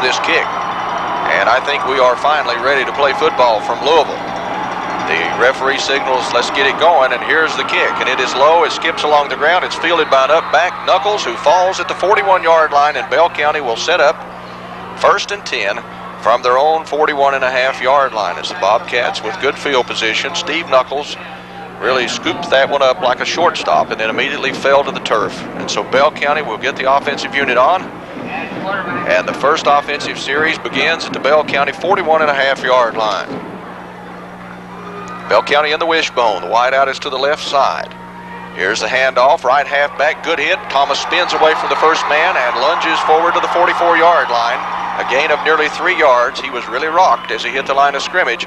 this kick. And I think we are finally ready to play football from Louisville. The referee signals, let's get it going, and here's the kick. And it is low, it skips along the ground. It's fielded by an up back, Knuckles, who falls at the 41-yard line, and Bell County will set up 1st and 10 from their own 41.5-yard line as the Bobcats with good field position. Steve Knuckles really scooped that one up like a shortstop and then immediately fell to the turf. And so Bell County will get the offensive unit on. And the first offensive series begins at the Bell County 41.5-yard line. Bell County in the wishbone. The wide out is to the left side. Here's the handoff, right halfback, good hit. Thomas spins away from the first man and lunges forward to the 44-yard line. A gain of nearly 3 yards. He was really rocked as he hit the line of scrimmage,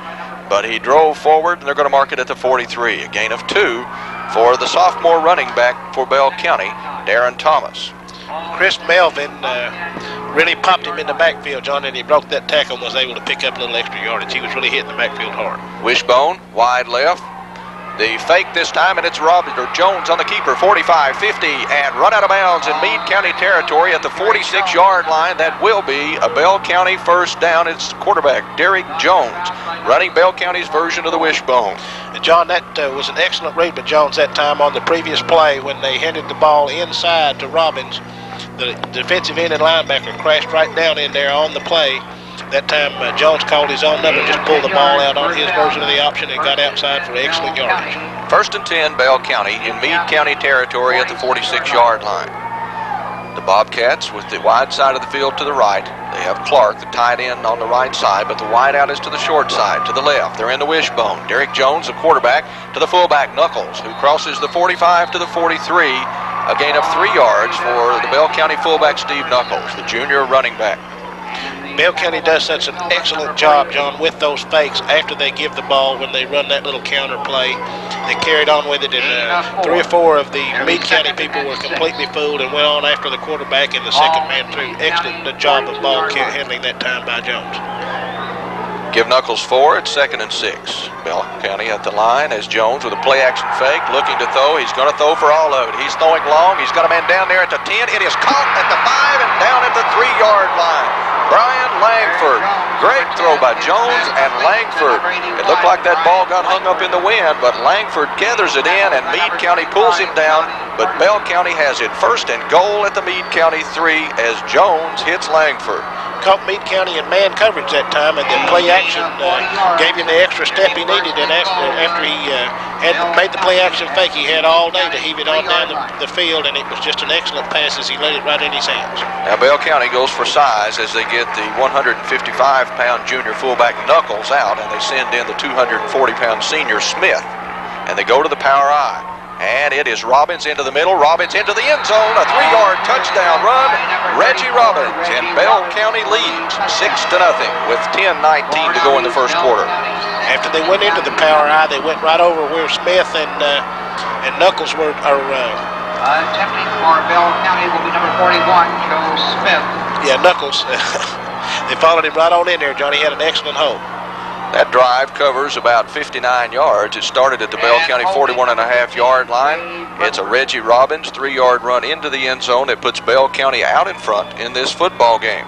but he drove forward, and they're going to mark it at the 43. A gain of 2 for the sophomore running back for Bell County, Darren Thomas. Chris Melvin really popped him in the backfield, John, and he broke that tackle and was able to pick up a little extra yardage. He was really hitting the backfield hard. Wishbone, wide left. The fake this time, and it's Jones on the keeper, 45, 50, and run out of bounds in Meade County territory at the 46-yard line. That will be a Bell County first down. It's quarterback Derek Jones running Bell County's version of the wishbone. And John, that was an excellent read by Jones that time on the previous play when they handed the ball inside to Robbins. The defensive end and linebacker crashed right down in there on the play. That time Jones called his own number, just pulled the ball out on his version of the option and got outside for excellent yardage. 1st and 10, Bell County in Meade County territory at the 46-yard line. The Bobcats with the wide side of the field to the right. They have Clark, the tight end, on the right side, but the wide out is to the short side, to the left. They're in the wishbone. Derek Jones, the quarterback, to the fullback, Knuckles, who crosses the 45 to the 43. A gain of 3 yards for the Bell County fullback, Steve Knuckles, the junior running back. Bell County does such an excellent job, John, with those fakes after they give the ball when they run that little counter play. They carried on with it, and 3 or 4 of the Meade County people were completely fooled and went on after the quarterback and the second man through. Excellent job of ball handling that time by Jones. Give Knuckles 4 at 2nd and 6. Bell County at the line as Jones with a play-action fake, looking to throw. He's going to throw for all of it. He's throwing long. He's got a man down there at the 10. It is caught at the 5 and down at the 3-yard line. Brian Langford. Great throw by Jones and Langford. It looked like that ball got hung up in the wind, but Langford gathers it in and Meade County pulls him down. But Bell County has it 1st and goal at the Meade County 3 as Jones hits Langford. Caught Meade County in man coverage that time, and the play action gave him the extra step he needed. And after he had made the play action fake, he had all day to heave it on down the field, and it was just an excellent pass as he laid it right in his hands. Now Bell County goes for size as they get the 155-pound junior fullback Knuckles out, and they send in the 240-pound senior Smith, and they go to the power I. And it is Robbins into the middle, Robbins into the end zone, a 3-yard touchdown run. Reggie Robbins, and Bell County leads 6-0 with 10:19 to go in the first quarter. After they went into the power I, they went right over where Smith and Knuckles were. Attempting for Bell County will be number 41, Joe Smith. Yeah, Knuckles. They followed him right on in there, Johnny. He had an excellent hold. That drive covers about 59 yards. It started at the Bell County 41.5-yard line. It's a Reggie Robbins 3-yard run into the end zone that puts Bell County out in front in this football game.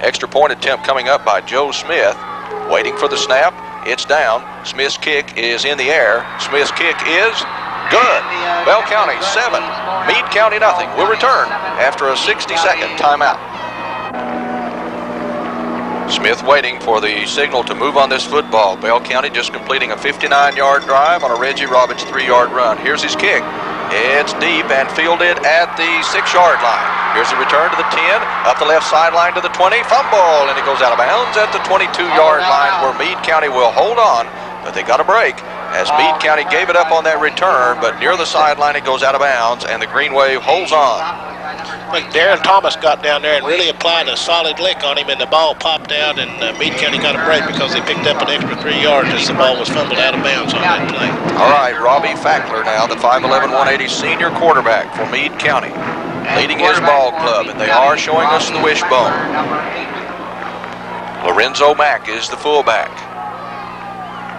Extra point attempt coming up by Joe Smith. Waiting for the snap. It's down. Smith's kick is in the air. Smith's kick is good. Bell County 7, Meade County nothing. We'll return after a 60-second timeout. Smith waiting for the signal to move on this football. Bell County just completing a 59-yard drive on a Reggie Robbins 3-yard run. Here's his kick. It's deep and fielded at the 6-yard line. Here's the return to the 10, up the left sideline to the 20, fumble, and it goes out of bounds at the 22-yard line where Meade County will hold on, but they got a break as Meade County gave it up on that return, but near the sideline it goes out of bounds, and the Green Wave holds on. Like Darren Thomas got down there and really applied a solid lick on him, and the ball popped out, and Meade County got a break because they picked up an extra 3 yards as the ball was fumbled out of bounds on that play. All right, Robbie Fackler now, the 5'11", 180 senior quarterback for Meade County, leading his ball club, and they are showing us the wishbone. Lorenzo Mack is the fullback.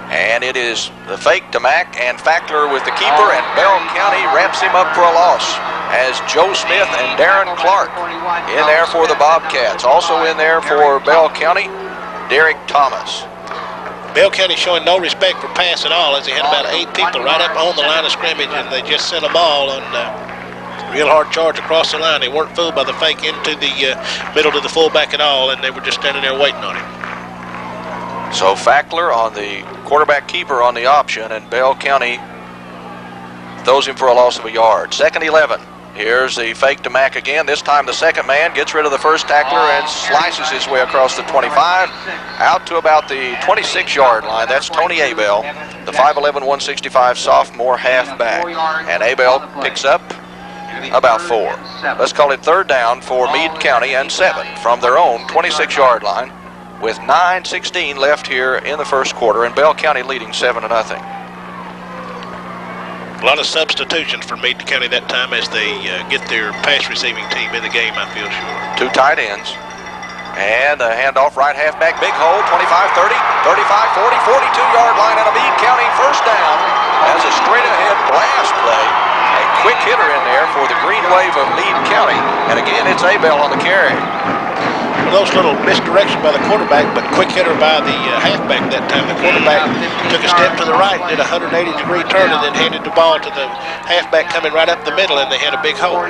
And it is the fake to Mack, and Fackler with the keeper, and Bell County wraps him up for a loss. as Joe Smith and Darren Clark in there for the Bobcats. Also in there for Bell County, Derek Thomas. Bell County showing no respect for pass at all, as they had about 8 people right up on the line of scrimmage, and they just sent a ball on real hard charge across the line. They weren't fooled by the fake into the middle to the fullback at all, and they were just standing there waiting on him. So Fackler on the quarterback keeper on the option, and Bell County throws him for a loss of a yard. 2nd 11. Here's the fake to Mack again. This time the second man gets rid of the first tackler and slices his way across the 25 out to about the 26-yard line. That's Tony Abel, the 5'11", 165 sophomore halfback. And Abel picks up about 4. Let's call it 3rd down for Meade County and 7 from their own 26-yard line with 9:16 left here in the first quarter, and Bell County leading 7-0. A lot of substitutions for Meade County that time as they get their pass receiving team in the game, I feel sure. 2 tight ends. And a handoff right halfback, big hole, 25, 30, 35, 40, 42-yard line, and a Meade County first down as a straight-ahead blast play. A quick hitter in there for the green wave of Meade County. And again, it's Abel on the carry. Well, those little misdirection by the quarterback, but quick hitter by the halfback that time. The quarterback took a step to the right, did a 180-degree turn, and then handed the ball to the halfback coming right up the middle, and they had a big hole.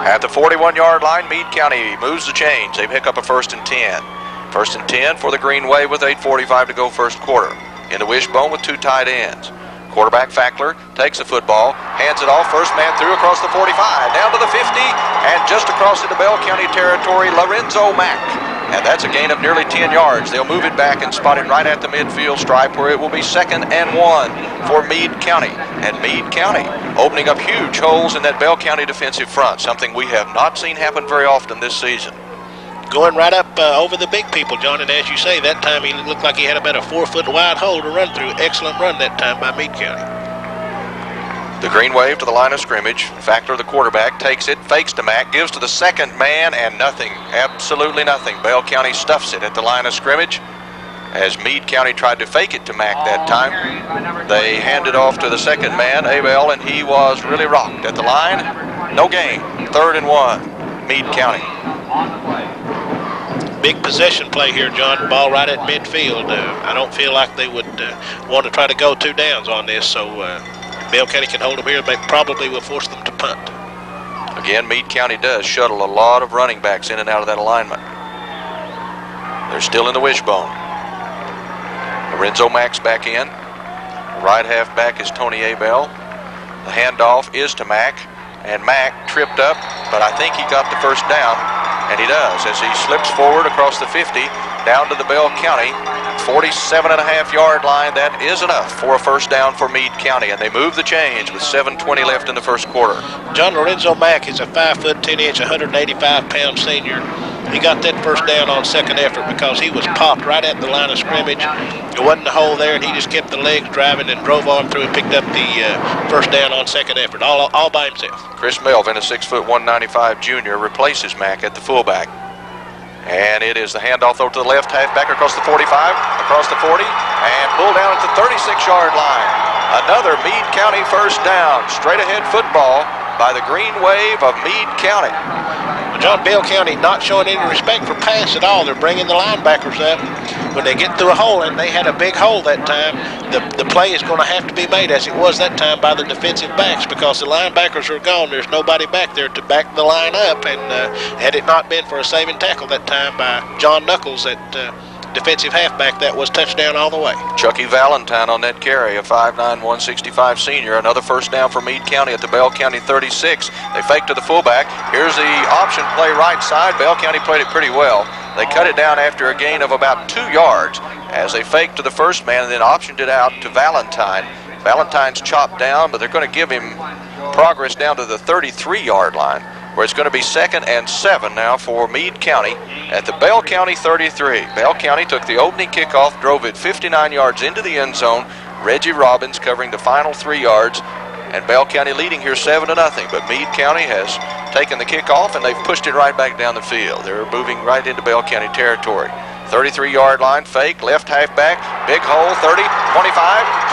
At the 41-yard line, Meade County moves the chains. They pick up a 1st and 10. 1st and 10 for the green wave with 8:45 to go first quarter. In the wishbone with 2 tight ends. Quarterback Fackler takes the football, hands it off, first man through across the 45, down to the 50, and just across into Bell County territory, Lorenzo Mack. And that's a gain of nearly 10 yards. They'll move it back and spot it right at the midfield stripe where it will be 2nd and 1 for Meade County. And Meade County opening up huge holes in that Bell County defensive front, something we have not seen happen very often this season. Going right up over the big people, John, and as you say, that time he looked like he had about a 4-foot wide hole to run through. Excellent run that time by Meade County. The green wave to the line of scrimmage. Fackler, the quarterback, takes it, fakes to Mack, gives to the second man, and nothing, absolutely nothing. Bell County stuffs it at the line of scrimmage. As Meade County tried to fake it to Mack that time, they handed off to the second man, Abel, and he was really rocked at the line. No gain. 3rd and 1, Meade County. Big possession play here, John. Ball right at midfield. I don't feel like they would want to try to go 2 downs on this, so Bell County can hold them here. They probably will force them to punt. Again, Meade County does shuttle a lot of running backs in and out of that alignment. They're still in the wishbone. Lorenzo Mack's back in. The right halfback is Tony Abel. The handoff is to Mack, and Mack tripped up, but I think he got the first down. And he does, as he slips forward across the 50, down to the Bell County 47.5-yard line. That is enough for a first down for Meade County, and they move the chains with 7:20 left in the first quarter. John, Lorenzo Mack is a 5'10", 185-pound senior. He got that first down on second effort because he was popped right at the line of scrimmage. There wasn't a hole there, and he just kept the legs driving and drove on through and picked up the first down on second effort, all by himself. Chris Melvin, a 6'1", 195 junior, replaces Mack at the fullback. And it is the handoff over to the left halfback across the 45, across the 40, and pulled down at the 36-yard line. Another Meade County first down. Straight ahead football by the green wave of Meade County. John, Bell County not showing any respect for pass at all. They're bringing the linebackers up. When they get through a hole, and they had a big hole that time, the play is going to have to be made, as it was that time, by the defensive backs, because the linebackers are gone. There's nobody back there to back the line up, and had it not been for a saving tackle that time by John Knuckles, that defensive halfback, that was touchdown all the way. Chucky Valentine on that carry, a 5'9", 165 senior. Another first down for Meade County at the Bell County 36. They fake to the fullback. Here's the option play right side. Bell County played it pretty well. They cut it down after a gain of about 2 yards as they faked to the first man and then optioned it out to Valentine. Valentine's chopped down, but they're going to give him progress down to the 33-yard line, where it's going to be 2nd and 7 now for Meade County at the Bell County 33. Bell County took the opening kickoff, drove it 59 yards into the end zone. Reggie Robbins covering the final 3 yards, and Bell County leading here 7-0. But Meade County has taken the kickoff, and they've pushed it right back down the field. They're moving right into Bell County territory. 33-yard line, fake, left halfback, big hole, 30, 25,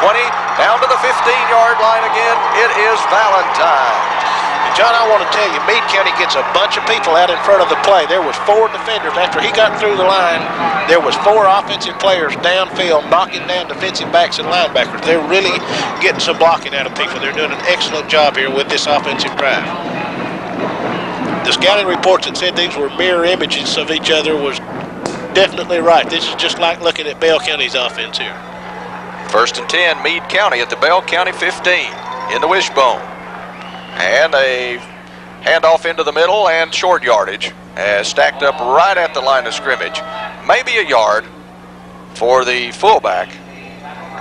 20, down to the 15-yard line again. It is Valentine. John, I want to tell you, Meade County gets a bunch of people out in front of the play. There was 4 defenders. After he got through the line, there was 4 offensive players downfield knocking down defensive backs and linebackers. They're really getting some blocking out of people. They're doing an excellent job here with this offensive drive. The scouting reports that said these were mirror images of each other was definitely right. This is just like looking at Bell County's offense here. 1st and 10, Meade County at the Bell County 15 in the wishbone. And a handoff into the middle and short yardage stacked up right at the line of scrimmage. Maybe a yard for the fullback,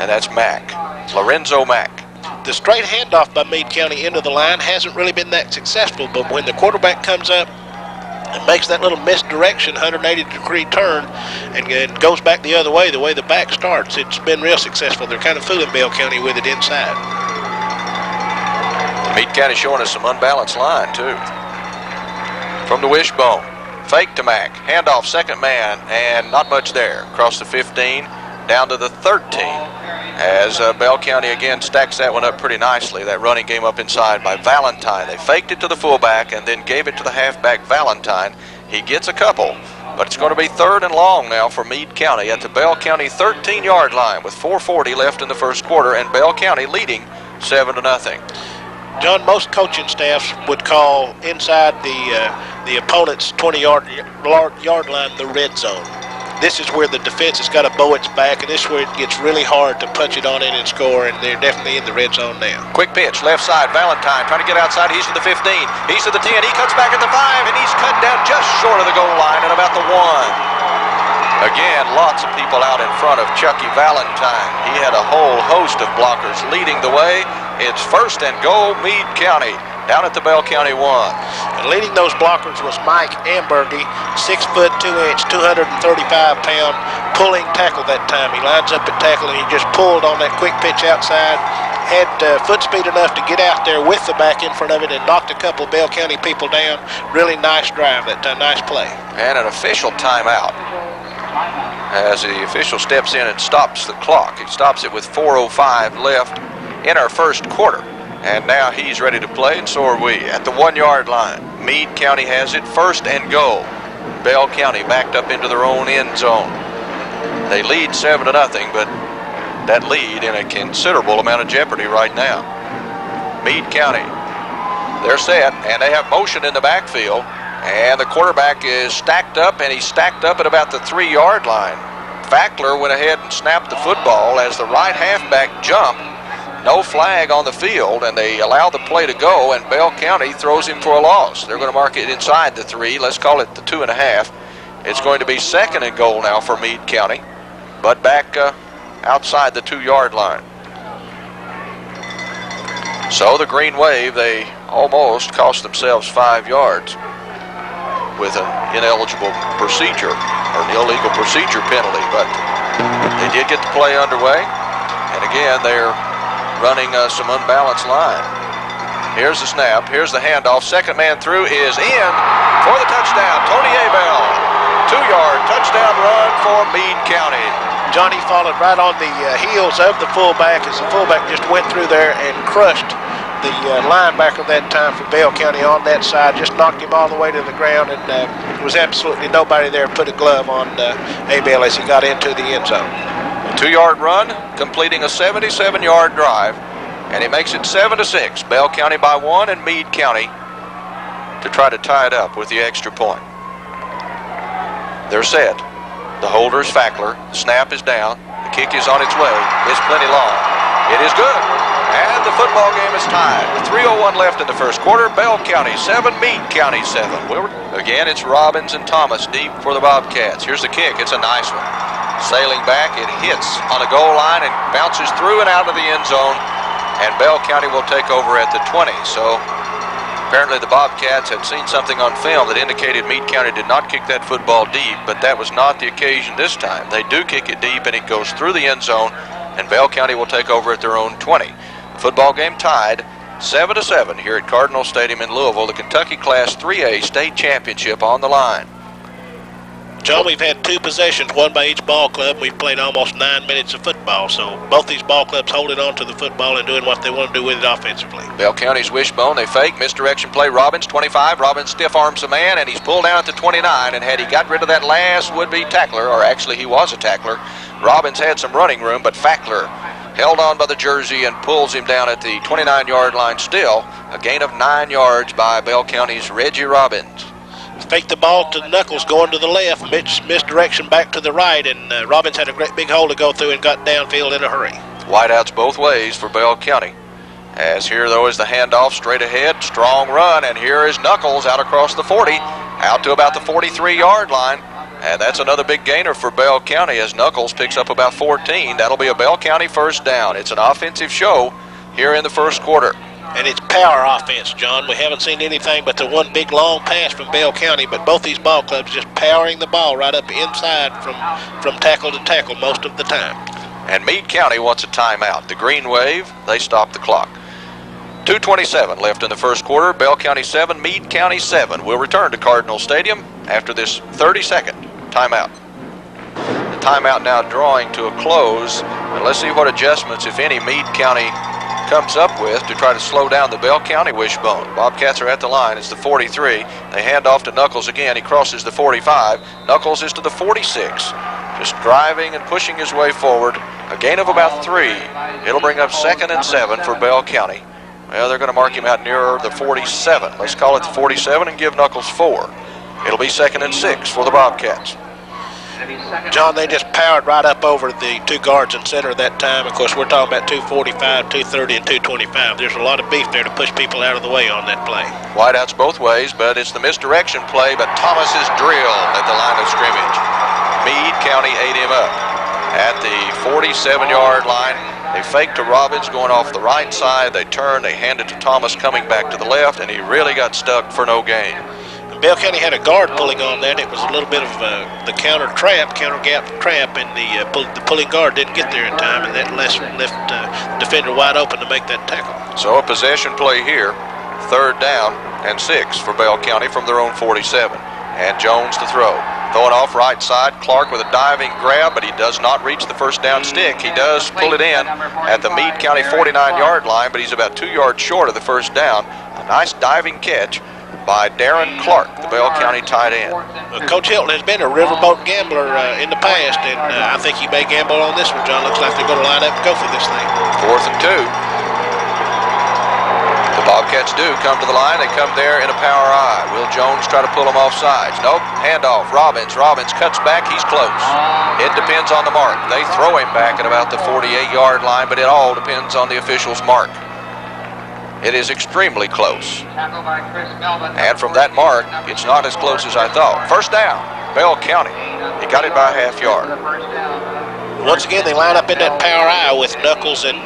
and that's Mack, Lorenzo Mack. The straight handoff by Meade County into the line hasn't really been that successful, but when the quarterback comes up and makes that little misdirection 180-degree turn and goes back the other way, the way the back starts, it's been real successful. They're kind of fooling Bell County with it inside. Meade County showing us some unbalanced line, too. From the wishbone, fake to Mack, handoff, second man, and not much there. Across the 15, down to the 13, as Bell County again stacks that one up pretty nicely. That running game up inside by Valentine. They faked it to the fullback and then gave it to the halfback Valentine. He gets a couple, but it's going to be 3rd and long now for Meade County at the Bell County 13-yard line with 4:40 left in the first quarter, and Bell County leading 7-0. John, most coaching staffs would call inside the opponent's 20-yard line the red zone. This is where the defense has got to bow its back, and this is where it gets really hard to punch it on in and score, and they're definitely in the red zone now. Quick pitch, left side, Valentine trying to get outside. He's to the 15, he's to the 10, he cuts back at the 5, and he's cut down just short of the goal line at about the 1. Again, lots of people out in front of Chucky Valentine. He had a whole host of blockers leading the way. It's 1st and goal, Meade County, down at the Bell County 1. And leading those blockers was Mike Ambergy, 6 foot 2 inch, 235 pound, pulling tackle that time. He lines up at tackle and he just pulled on that quick pitch outside. Had foot speed enough to get out there with the back in front of it and knocked a couple Bell County people down. Really nice drive that time, nice play. And an official timeout as the official steps in and stops the clock. He stops it with 4:05 left in our first quarter. And now he's ready to play, and so are we. At the 1-yard line, Meade County has it, 1st and goal. Bell County backed up into their own end zone. They lead 7-0, but that lead in a considerable amount of jeopardy right now. Meade County, they're set, and they have motion in the backfield, and the quarterback is stacked up, and he's stacked up at about the 3-yard line. Fackler went ahead and snapped the football as the right halfback jumped. No flag on the field, and they allow the play to go, and Bell County throws him for a loss. They're going to mark it inside the 3. Let's call it the 2.5. It's going to be 2nd and goal now for Meade County, but back outside the 2-yard line. So the green wave, they almost cost themselves 5 yards with an ineligible procedure or an illegal procedure penalty, but they did get the play underway, and again they're running some unbalanced line. Here's the snap, here's the handoff, second man through is in for the touchdown. Tony Abell, 2-yard touchdown run for Meade County. Johnny followed right on the heels of the fullback as the fullback just went through there and crushed the linebacker that time for Bell County on that side, just knocked him all the way to the ground, and there was absolutely nobody there put a glove on Abell as he got into the end zone. 2-yard run, completing a 77-yard drive, and he makes it 7-6. Bell County by 1, and Meade County to try to tie it up with the extra point. They're set. The holder is Fackler. The snap is down. The kick is on its way. It's plenty long. It is good. And the football game is tied with 3:01 left in the first quarter. Bell County 7, Meade County 7. Again, it's Robbins and Thomas deep for the Bobcats. Here's the kick. It's a nice one. Sailing back, it hits on the goal line and bounces through and out of the end zone, and Bell County will take over at the 20. So apparently the Bobcats had seen something on film that indicated Meade County did not kick that football deep, but that was not the occasion this time. They do kick it deep, and it goes through the end zone, and Bell County will take over at their own 20. The football game tied 7-7 here at Cardinal Stadium in Louisville. The Kentucky Class 3A state championship on the line. John, we've had 2 possessions, one by each ball club. We've played almost 9 minutes of football, so both these ball clubs holding on to the football and doing what they want to do with it offensively. Bell County's wishbone, they fake, misdirection play, Robbins, 25. Robbins stiff arms a man, and he's pulled down at the 29, and had he got rid of that last would-be tackler, or actually he was a tackler, Robbins had some running room, but Fackler held on by the jersey and pulls him down at the 29-yard line still. A gain of 9 yards by Bell County's Reggie Robbins. Faked the ball to Knuckles going to the left, misdirection back to the right, and Robbins had a great big hole to go through and got downfield in a hurry. Wideouts both ways for Bell County. As here, though, is the handoff straight ahead, strong run, and here is Knuckles out across the 40, out to about the 43-yard line. And that's another big gainer for Bell County as Knuckles picks up about 14. That'll be a Bell County first down. It's an offensive show here in the first quarter. And it's power offense, John. We haven't seen anything but the one big long pass from Bell County, but both these ball clubs just powering the ball right up inside from tackle to tackle most of the time. And Meade County wants a timeout. The green wave, they stop the clock. 2:27 left in the first quarter. Bell County 7, Meade County 7. We'll return to Cardinal Stadium after this 30-second timeout. The timeout now drawing to a close. And let's see what adjustments, if any, Meade County comes up with to try to slow down the Bell County wishbone. Bobcats are at the line. It's the 43. They hand off to Knuckles again. He crosses the 45. Knuckles is to the 46. Just driving and pushing his way forward. A gain of about 3. It'll bring up 2nd and 7 for Bell County. Well, they're going to mark him out nearer the 47. Let's call it the 47 and give Knuckles 4. It'll be 2nd and 6 for the Bobcats. John, they just powered right up over the 2 guards in center that time. Of course, we're talking about 245, 230, and 225. There's a lot of beef there to push people out of the way on that play. Wideouts both ways, but it's the misdirection play, but Thomas is drilled at the line of scrimmage. Meade County ate him up at the 47-yard line. They fake to Robbins going off the right side. They turn, they hand it to Thomas coming back to the left, and he really got stuck for no gain. Bell County had a guard pulling on that. It was a little bit of the counter gap trap, and the pulling guard didn't get there in time, and that left defender wide open to make that tackle. So a possession play here, 3rd down and 6 for Bell County from their own 47. And Jones to throw. Throwing off right side, Clark with a diving grab, but he does not reach the first down stick. He does pull it in at the Meade County 49-yard line, but he's about 2 yards short of the first down. A nice diving catch by Darren Clark, the Bell County tight end. Coach Hilton has been a riverboat gambler in the past, and I think he may gamble on this one, John. Looks like they're going to line up and go for this thing. 4th and 2. The Bobcats do come to the line. They come there in a power eye. Will Jones try to pull them off sides? Nope. Handoff. Robbins cuts back. He's close. It depends on the mark. They throw him back at about the 48-yard line, but it all depends on the official's mark. It is extremely close. And from that mark, it's not as close as I thought. First down, Bell County. He got it by a half yard. Once again, they line up in that power eye with Knuckles and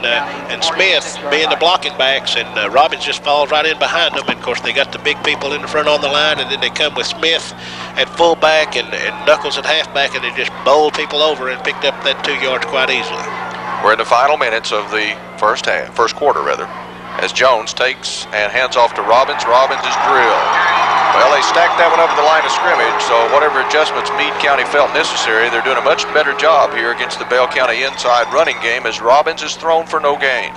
Smith being the blocking backs, and Robbins just falls right in behind them. And of course, they got the big people in the front on the line, and then they come with Smith at fullback and Knuckles at halfback, and they just bowled people over and picked up that 2 yards quite easily. We're in the final minutes of the first quarter, as Jones takes and hands off to Robbins. Robbins is drilled. Well, they stacked that one up at the line of scrimmage, so whatever adjustments Meade County felt necessary, they're doing a much better job here against the Bell County inside running game as Robbins is thrown for no gain.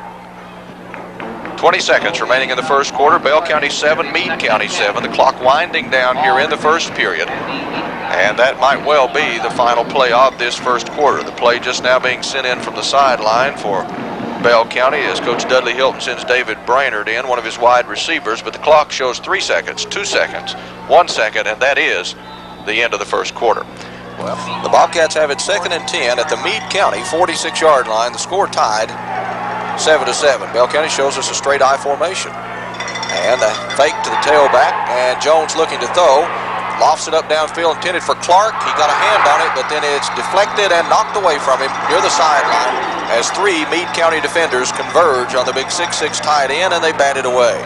20 seconds remaining in the first quarter. Bell County 7, Meade County 7. The clock winding down here in the first period. And that might well be the final play of this first quarter. The play just now being sent in from the sideline for Bell County as Coach Dudley Hilton sends David Brainerd in, one of his wide receivers, but the clock shows 3 seconds, 2 seconds, 1 second, and that is the end of the first quarter. Well, the Bobcats have it 2nd and 10 at the Meade County 46-yard line. The score tied 7-7. Bell County shows us a straight I formation. And a fake to the tailback, and Jones looking to throw. Lofts it up downfield, intended for Clark. He got a hand on it, but then it's deflected and knocked away from him near the sideline as 3 Meade County defenders converge on the big 6'6" tight end, and they bat it away.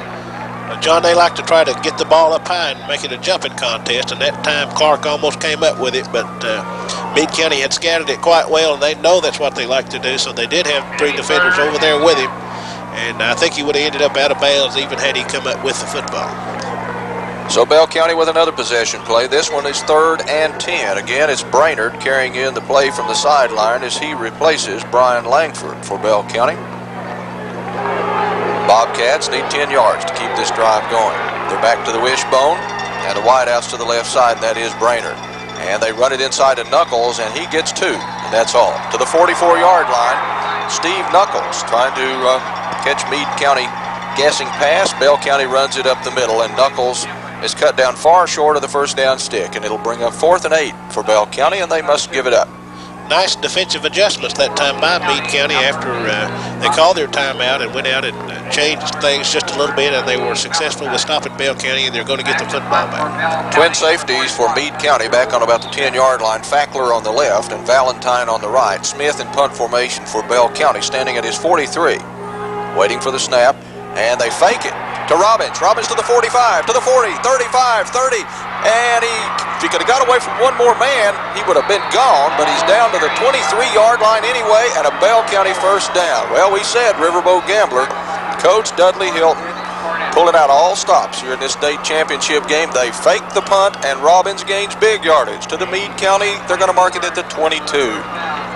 John, they like to try to get the ball up high and make it a jumping contest, and that time Clark almost came up with it, but Meade County had scattered it quite well, and they know that's what they like to do, so they did have 3 defenders over there with him, and I think he would have ended up out of bounds even had he come up with the football. So Bell County with another possession play. This one is 3rd and 10. Again, it's Brainerd carrying in the play from the sideline as he replaces Brian Langford for Bell County. Bobcats need 10 yards to keep this drive going. They're back to the wishbone, and the wideouts to the left side, and that is Brainerd. And they run it inside to Knuckles, and he gets 2, and that's all. To the 44-yard line, Steve Knuckles trying to catch Meade County guessing pass. Bell County runs it up the middle, and Knuckles is cut down far short of the first down stick, and it'll bring up 4th and 8 for Bell County, and they must give it up. Nice defensive adjustments that time by Meade County after they called their timeout and went out and changed things just a little bit, and they were successful with stopping Bell County, and they're going to get the football back. Twin safeties for Meade County back on about the 10-yard line. Fackler on the left and Valentine on the right. Smith in punt formation for Bell County, standing at his 43, waiting for the snap, and they fake it to Robbins. Robbins to the 45, to the 40, 35, 30, and if he could have got away from one more man, he would have been gone, but he's down to the 23-yard line anyway, and a Bell County first down. Well, we said Riverboat Gambler, Coach Dudley Hilton, pulling out all stops here in this state championship game. They faked the punt, and Robbins gains big yardage. To the Meade County, they're going to mark it at the 22.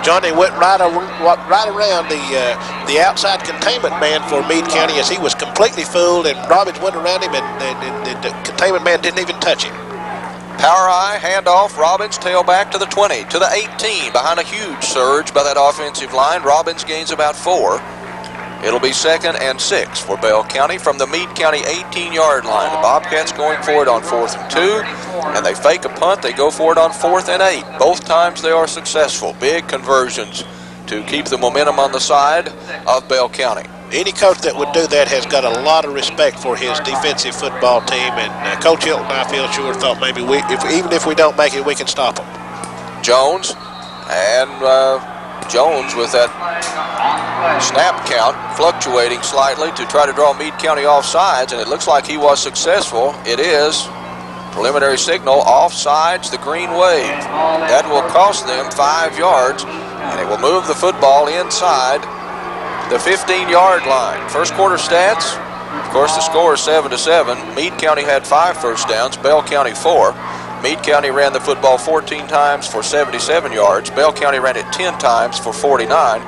Johnny went right around the outside containment man for Meade County as he was completely fooled, and Robbins went around him, and the containment man didn't even touch him. Power eye, handoff, Robbins tailback to the 20, to the 18, behind a huge surge by that offensive line. Robbins gains about 4. It'll be 2nd and 6 for Bell County from the Meade County 18-yard line. The Bobcats going for it on 4th and 2, and they fake a punt. They go for it on 4th and 8. Both times they are successful. Big conversions to keep the momentum on the side of Bell County. Any coach that would do that has got a lot of respect for his defensive football team, and Coach Hilton, I feel sure, thought maybe even if we don't make it, we can stop them. Jones, and Jones with that snap count fluctuating slightly to try to draw Meade County off sides, and it looks like he was successful. It is. Preliminary signal, offsides, the green wave. That will cost them 5 yards, and it will move the football inside the 15-yard line. First quarter stats, of course, the score is 7-7. Meade County had 5 first downs, Bell County 4. Meade County ran the football 14 times for 77 yards. Bell County ran it 10 times for 49.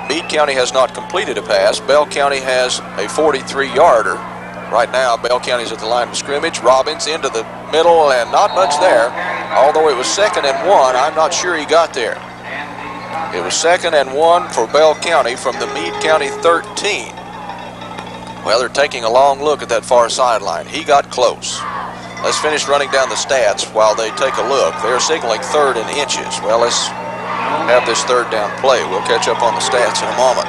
Meade County has not completed a pass. Bell County has a 43-yarder. Right now, Bell County's at the line of scrimmage. Robbins into the middle, and not much there. Although it was 2nd and 1, I'm not sure he got there. It was 2nd and 1 for Bell County from the Meade County 13. Well, they're taking a long look at that far sideline. He got close. Let's finish running down the stats while they take a look. They're signaling 3rd and inches. Well, let's have this 3rd down play. We'll catch up on the stats in a moment.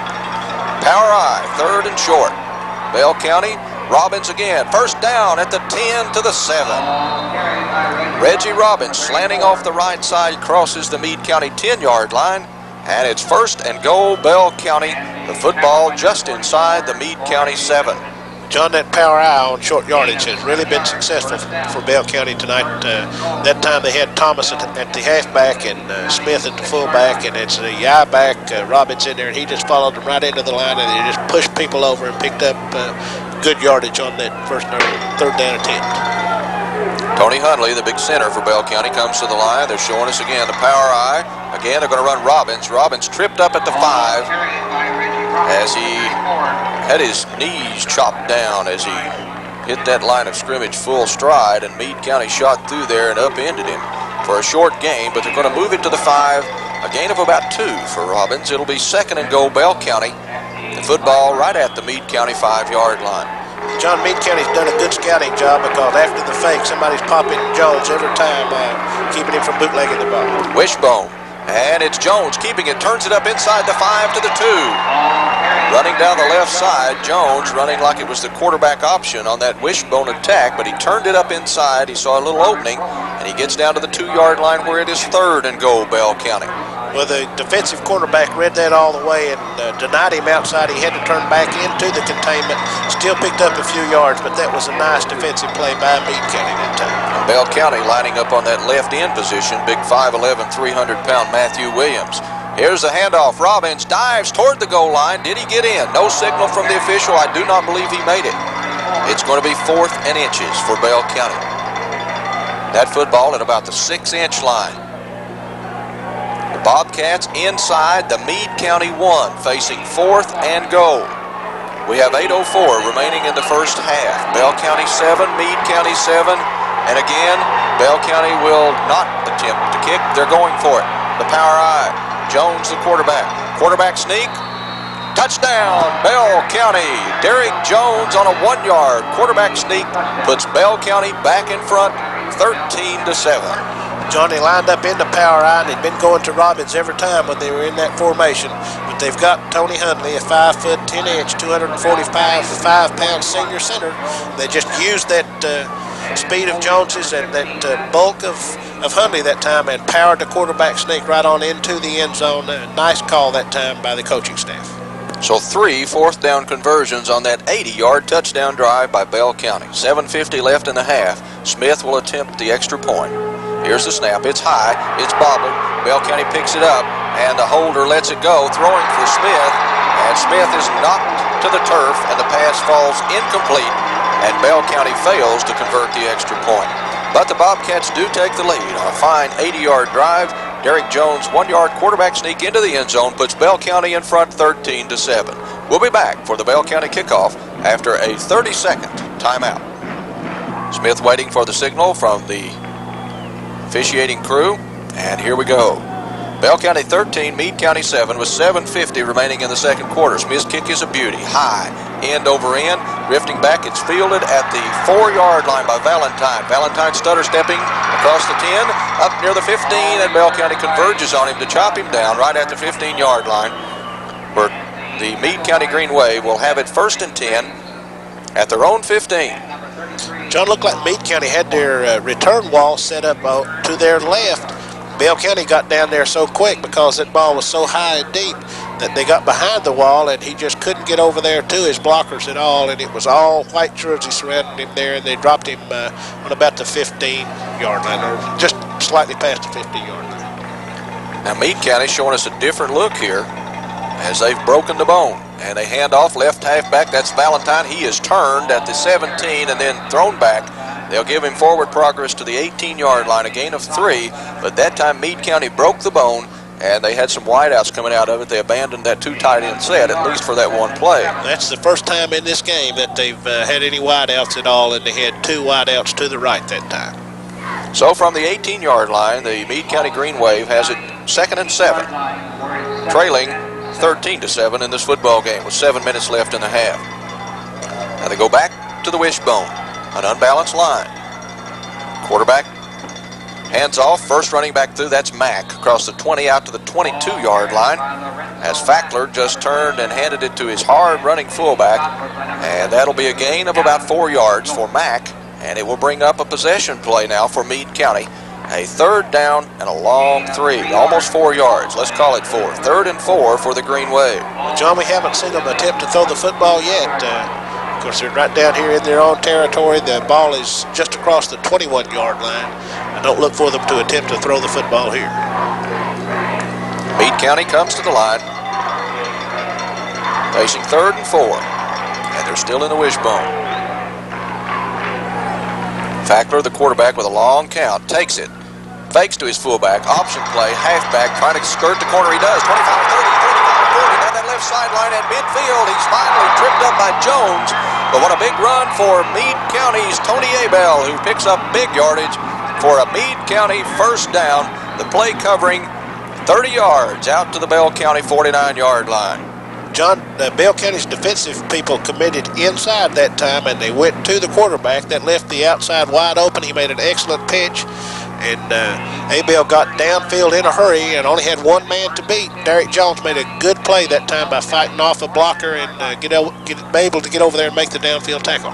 Power eye, 3rd and short. Bell County, Robbins again. First down at the 10 to the 7. Reggie Robbins slanting off the right side, crosses the Meade County 10-yard line, and it's 1st and goal, Bell County. The football just inside the Meade County 7. John, that power eye on short yardage has really been successful for Bell County tonight. That time they had Thomas at the halfback and Smith at the fullback, and it's the eye back, Robbins in there, and he just followed them right into the line, and they just pushed people over and picked up good yardage on that 3rd down attempt. Tony Hundley, the big center for Bell County, comes to the line. They're showing us again the power eye. Again, they're going to run Robbins. Robbins tripped up at the 5 as he had his knees chopped down as he hit that line of scrimmage full stride, and Meade County shot through there and upended him for a short gain, but they're going to move it to the 5, a gain of about 2 for Robbins. It'll be 2nd and goal, Bell County. The football right at the Meade County 5-yard line. John, Meade County's done a good scouting job because after the fake, somebody's popping Jones every time, keeping him from bootlegging the ball. Wishbone, and it's Jones keeping it, turns it up inside the 5 to the 2. Running down the left side, Jones running like it was the quarterback option on that wishbone attack, but he turned it up inside. He saw a little opening, and he gets down to the 2-yard line where it is 3rd and goal, Bell County. Well, the defensive quarterback read that all the way and denied him outside. He had to turn back into the containment. Still picked up a few yards, but that was a nice defensive play by Meade County that time. Bell County lining up on that left end position, big 5'11", 300-pound Matthew Williams. Here's the handoff. Robbins dives toward the goal line. Did he get in? No signal from the official. I do not believe he made it. It's going to be 4th and inches for Bell County. That football at about the 6-inch line. The Bobcats inside the Meade County 1, facing 4th and goal. We have 8:04 remaining in the first half. Bell County 7, Meade County 7. And again, Bell County will not attempt to kick. They're going for it. The power I. Jones, the quarterback. Quarterback sneak. Touchdown, Bell County. Derek Jones on a 1-yard quarterback sneak puts Bell County back in front, 13-7. Johnny lined up in the power I, and he'd been going to Robbins every time when they were in that formation. But they've got Tony Hundley, a 5 foot 10 inch, 245-pound senior center. They just used that speed of Jones's and that bulk of Hundley that time and powered the quarterback sneak right on into the end zone. Nice call that time by the coaching staff. So 3 fourth-down conversions on that 80-yard touchdown drive by Bell County. 7:50 left in the half. Smith will attempt the extra point. Here's the snap. It's high. It's bobbled. Bell County picks it up, and the holder lets it go, throwing for Smith. And Smith is knocked to the turf, and the pass falls incomplete, and Bell County fails to convert the extra point. But the Bobcats do take the lead on a fine 80-yard drive. Derek Jones' 1-yard quarterback sneak into the end zone puts Bell County in front 13-7. We'll be back for the Bell County kickoff after a 30-second timeout. Smith waiting for the signal from the officiating crew, and here we go. Bell County 13, Meade County 7 with 7:50 remaining in the second quarter. Smith's kick is a beauty. High, end over end, drifting back. It's fielded at the 4-yard line by Valentine. Valentine stutter stepping across the 10, up near the 15, and Bell County converges on him to chop him down right at the 15-yard line, where the Meade County Green Wave will have it 1st and 10 at their own 15. John, looked like Meade County had their return wall set up to their left. Bell County got down there so quick because that ball was so high and deep that they got behind the wall, and he just couldn't get over there to his blockers at all, and it was all white jersey surrounding him there, and they dropped him on about the 15-yard line, or just slightly past the 50-yard line. Now Meade County showing us a different look here as they've broken the bone, and they hand off left halfback. That's Valentine. He is turned at the 17 and then thrown back. They'll give him forward progress to the 18-yard line, a gain of 3, but that time Meade County broke the bone, and they had some wideouts coming out of it. They abandoned that 2 tight end set, at least for that one play. That's the first time in this game that they've had any wideouts at all, and they had 2 wideouts to the right that time. So from the 18-yard line, the Meade County Green Wave has it 2nd and 7, trailing 13-7 in this football game with 7 minutes left in the half. Now they go back to the wishbone. An unbalanced line. Quarterback hands off. First running back through, that's Mack. Across the 20 out to the 22-yard line. As Fackler just turned and handed it to his hard-running fullback. And that'll be a gain of about 4 yards for Mack. And it will bring up a possession play now for Meade County. A 3rd down and a long 3. Almost 4 yards. Let's call it 4. 3rd and 4 for the Green Wave. Well, John, we haven't seen them attempt to throw the football yet. Of course, they're right down here in their own territory. The ball is just across the 21-yard line. I don't look for them to attempt to throw the football here. Meade County comes to the line, facing 3rd and 4, and they're still in the wishbone. Fackler, the quarterback, with a long count, takes it, fakes to his fullback, option play, halfback, trying to skirt the corner. He does. 25, 30, 35, 40, down that left sideline at midfield. He's finally tripped up by Jones. But what a big run for Meade County's Tony Abel, who picks up big yardage for a Meade County 1st down. The play covering 30 yards out to the Bell County 49-yard line. John, Bell County's defensive people committed inside that time, and they went to the quarterback. That left the outside wide open. He made an excellent pitch, and Abel got downfield in a hurry and only had one man to beat. Derek Jones made a good play that time by fighting off a blocker and able to get over there and make the downfield tackle.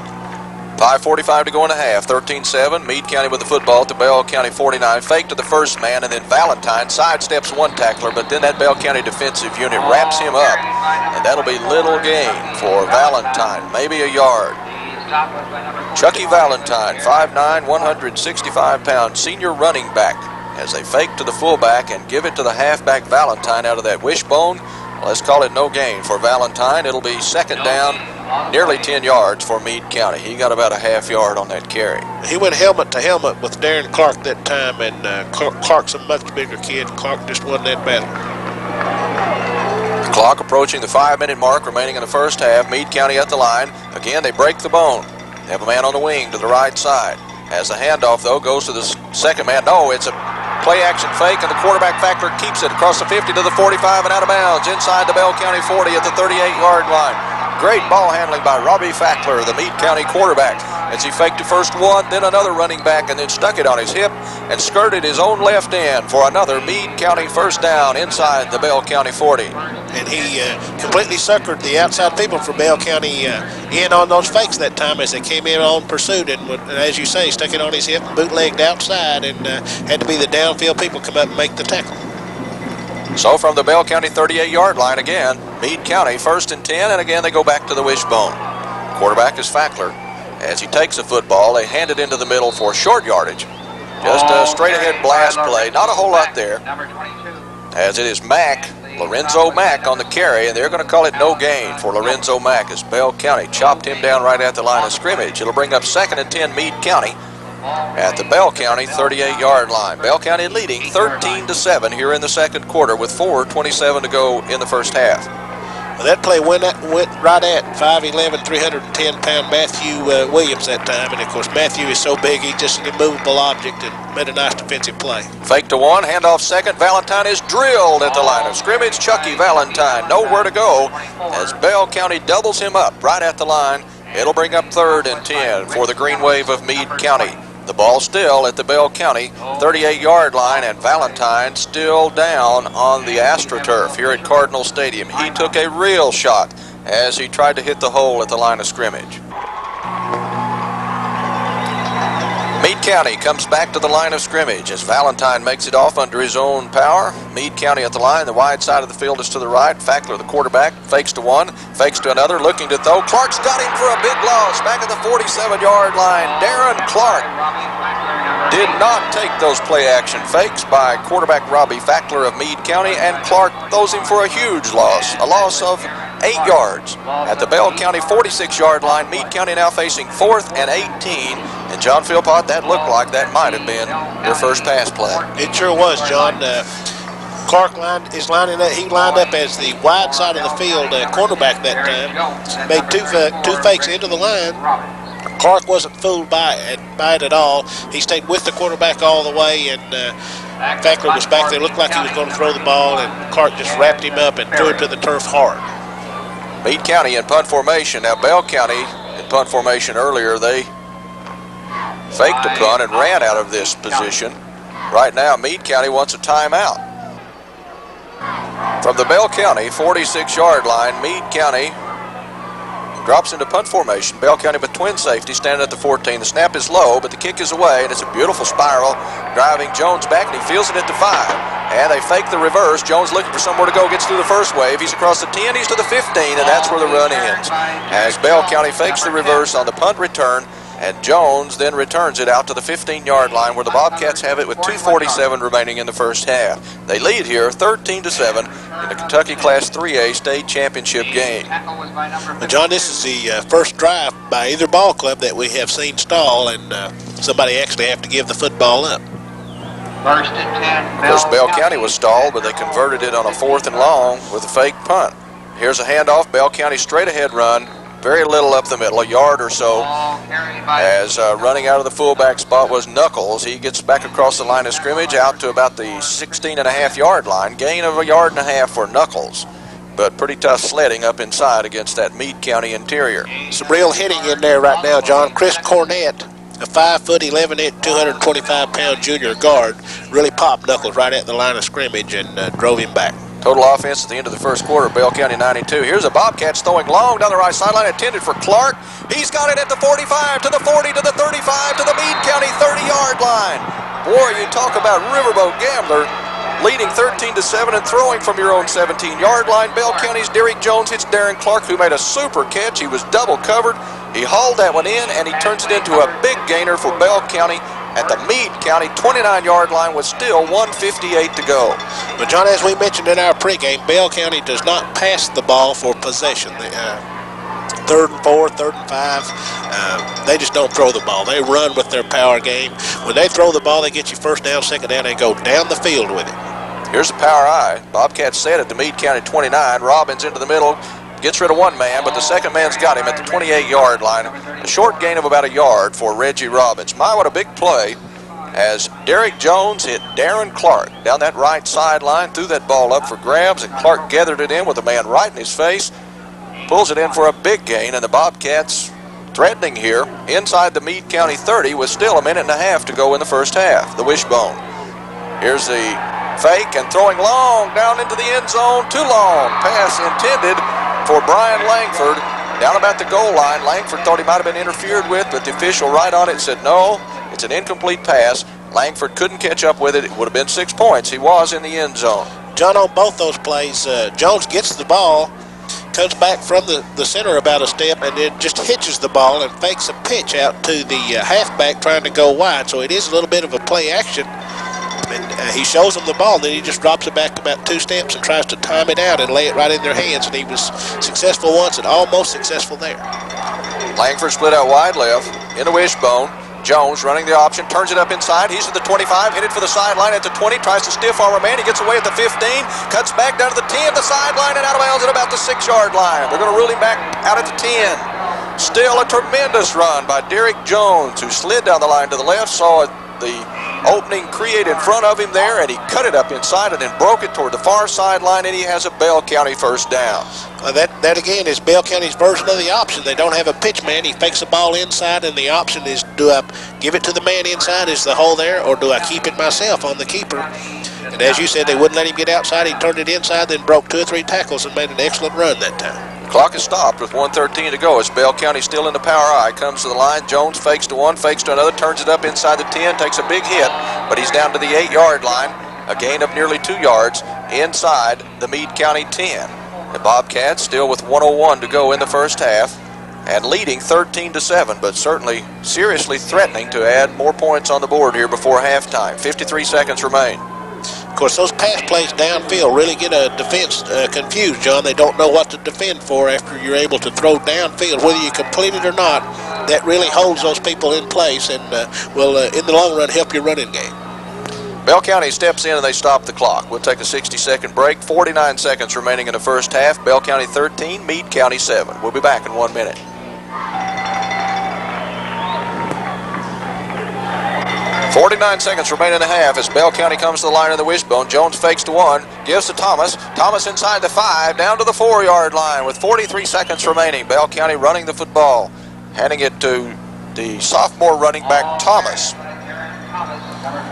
5:45 to go in the half. 13-7. Meade County with the football to Bell County 49. Fake to the first man, and then Valentine sidesteps one tackler, but then that Bell County defensive unit wraps him up, and that'll be little gain for Valentine, maybe a yard. Chucky Valentine, 5'9", 165-pound senior running back, as they fake to the fullback and give it to the halfback Valentine out of that wishbone. Let's call it no gain for Valentine. It'll be second down, nearly 10 yards for Meade County. He got about a half yard on that carry. He went helmet to helmet with Darren Clark that time, and Clark's a much bigger kid. Clark just won that battle. The clock approaching the 5-minute mark remaining in the first half. Meade County at the line. Again, they break the bone. They have a man on the wing to the right side. As the handoff, though, goes to the second man. No, it's a play-action fake, and the quarterback Fackler keeps it across the 50 to the 45 and out of bounds inside the Bell County 40 at the 38-yard line. Great ball handling by Robbie Fackler, the Meade County quarterback, as he faked the first one, then another running back, and then stuck it on his hip and skirted his own left end for another Meade County first down inside the Bell County 40. And he completely suckered the outside people for Bell County in on those fakes that time as they came in on pursuit. And as you say, stuck it on his hip, bootlegged outside, and had to be the downfield people come up and make the tackle. So from the Bell County 38-yard line again, Meade County first and 10, and again they go back to the wishbone. Quarterback is Fackler. As he takes the football, they hand it into the middle for short yardage. Just a straight-ahead blast play, not a whole lot there. As it is Lorenzo Mack on the carry, and they're going to call it no gain for Lorenzo Mack as Bell County chopped him down right at the line of scrimmage. It'll bring up second and 10 Meade County at the Bell County 38-yard line. Bell County leading 13-7 here in the second quarter with 4:27 to go in the first half. Well, that play went right at 5'11", 310-pound Matthew Williams that time. And, of course, Matthew is so big, he's just an immovable object and made a nice defensive play. Fake to one, handoff second. Valentine is drilled at the line of scrimmage. Chucky Valentine nowhere to go as Bell County doubles him up right at the line. It'll bring up third and 10 for the Green Wave of Meade County. The ball still at the Bell County 38-yard line, and Valentine still down on the AstroTurf here at Cardinal Stadium. He took a real shot as he tried to hit the hole at the line of scrimmage. Meade County comes back to the line of scrimmage as Valentine makes it off under his own power. Meade County at the line. The wide side of the field is to the right. Fackler, the quarterback, fakes to one, fakes to another, looking to throw. Clark's got him for a big loss back at the 47-yard line. Darren Clark did not take those play-action fakes by quarterback Robbie Fackler of Meade County, and Clark throws him for a huge loss, a loss of 8 yards. At the Bell County 46-yard line, Meade County now facing 4th and 18. And John Philpott, that looked like that might have been their first pass play. It sure was, John. Clark is lining up. He lined up as the wide side of the field cornerback that time. Made two fakes into the line. Clark wasn't fooled by it at all. He stayed with the quarterback all the way, and Fackler was back there. Looked like he was going to throw the ball, and Clark just wrapped him up and threw it to the turf hard. Meade County in punt formation. Now Bell County in punt formation earlier, they faked a punt and ran out of this position. Right now, Meade County wants a timeout. From the Bell County 46-yard line, Meade County drops into punt formation. Bell County with twin safety standing at the 14. The snap is low, but the kick is away, and it's a beautiful spiral driving Jones back, and he fields it at the 5. And they fake the reverse. Jones looking for somewhere to go, gets through the first wave. He's across the 10, he's to the 15, and that's where the run ends. As Bell County fakes the reverse on the punt return, and Jones then returns it out to the 15-yard line where the Bobcats have it with 2:47 remaining in the first half. They lead here 13-7 in the Kentucky Class 3A state championship game. Well, John, this is the first drive by either ball club that we have seen stall, and somebody actually have to give the football up. First and 10. Of course, Bell County was stalled, but they converted it on a 4th and long with a fake punt. Here's a handoff. Bell County straight ahead run. Very little up the middle, a yard or so, as running out of the fullback spot was Knuckles. He gets back across the line of scrimmage out to about the 16.5-yard line. Gain of 1.5 yards for Knuckles, but pretty tough sledding up inside against that Meade County interior. Some real hitting in there right now, John. Chris Cornett, a 5'11", 225-pound junior guard, really popped Knuckles right at the line of scrimmage and drove him back. Total offense at the end of the first quarter, Bell County 92. Here's a Bobcats throwing long down the right sideline, intended for Clark. He's got it at the 45, to the 40, to the 35, to the Meade County 30-yard line. Boy, you talk about riverboat gambler, leading 13-7 and throwing from your own 17-yard line. Bell County's Derek Jones hits Darren Clark, who made a super catch. He was double covered. He hauled that one in, and he turns it into a big gainer for Bell County. at the Meade County 29-yard line with still 1:58 to go. But John, as we mentioned in our pregame, Bell County does not pass the ball for possession. Third and 4, third and 5, they just don't throw the ball. They run with their power game. When they throw the ball, they get you first down, second down, and go down the field with it. Here's the power I. Bobcats set at the Meade County 29. Robbins into the middle, gets rid of one man, but the second man's got him at the 28-yard line. A short gain of about a yard for Reggie Robbins. My, what a big play as Derek Jones hit Darren Clark down that right sideline, threw that ball up for grabs, and Clark gathered it in with a man right in his face. Pulls it in for a big gain, and the Bobcats threatening here inside the Meade County 30 with still a minute and a half to go in the first half. The wishbone. Here's the fake and throwing long down into the end zone. Too long. Pass intended for Brian Langford down about the goal line. Langford thought he might have been interfered with, but the official right on it said no, it's an incomplete pass. Langford couldn't catch up with it. It would have been 6 points. He was in the end zone. John, on both those plays, Jones gets the ball, comes back from the center about a step, and then just hitches the ball and fakes a pitch out to the halfback trying to go wide. So it is a little bit of a play action. And he shows them the ball, then he just drops it back about 2 steps and tries to time it out and lay it right in their hands. And he was successful once and almost successful there. Langford split out wide left in the wishbone. Jones running the option, turns it up inside. He's at the 25, headed for the sideline at the 20, tries to stiff arm a man. He gets away at the 15, cuts back down to the 10, the sideline, and out of bounds at about the 6-yard line. They're going to rule him back out at the 10. Still a tremendous run by Derek Jones, who slid down the line to the left, saw the opening create in front of him there, and he cut it up inside and then broke it toward the far sideline, and he has a Bell County first down. That again is Bell County's version of the option. They don't have a pitch man. He fakes the ball inside, and the option is, do I give it to the man inside? Is the hole there, or do I keep it myself on the keeper? And as you said, they wouldn't let him get outside. He turned it inside, then broke 2 or 3 tackles and made an excellent run that time. Clock is stopped with 1:13 to go as Bell County still in the power I. Comes to the line. Jones fakes to one, fakes to another, turns it up inside the 10, takes a big hit, but he's down to the 8-yard line. A gain of nearly 2 yards inside the Meade County 10. The Bobcats still with 1:01 to go in the first half and leading 13-7, but certainly seriously threatening to add more points on the board here before halftime. 53 seconds remain. Of course, those pass plays downfield really get a defense confused, John. They don't know what to defend for after you're able to throw downfield. Whether you complete it or not, that really holds those people in place and will, in the long run, help your running game. Bell County steps in and they stop the clock. We'll take a 60-second break. 49 seconds remaining in the first half. Bell County 13, Meade County 7. We'll be back in 1 minute. .49 seconds remain in the half as Bell County comes to the line in the wishbone. Jones fakes to one, gives to Thomas. Thomas inside the 5, down to the 4-yard line with 43 seconds remaining. Bell County running the football, handing it to the sophomore running back Thomas.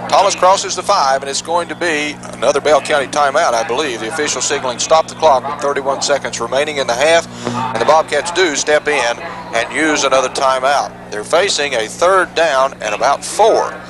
Thomas crosses the 5, and it's going to be another Bell County timeout, I believe. The official signaling stop the clock with 31 seconds remaining in the half, and the Bobcats do step in and use another timeout. They're facing a 3rd down and about 4.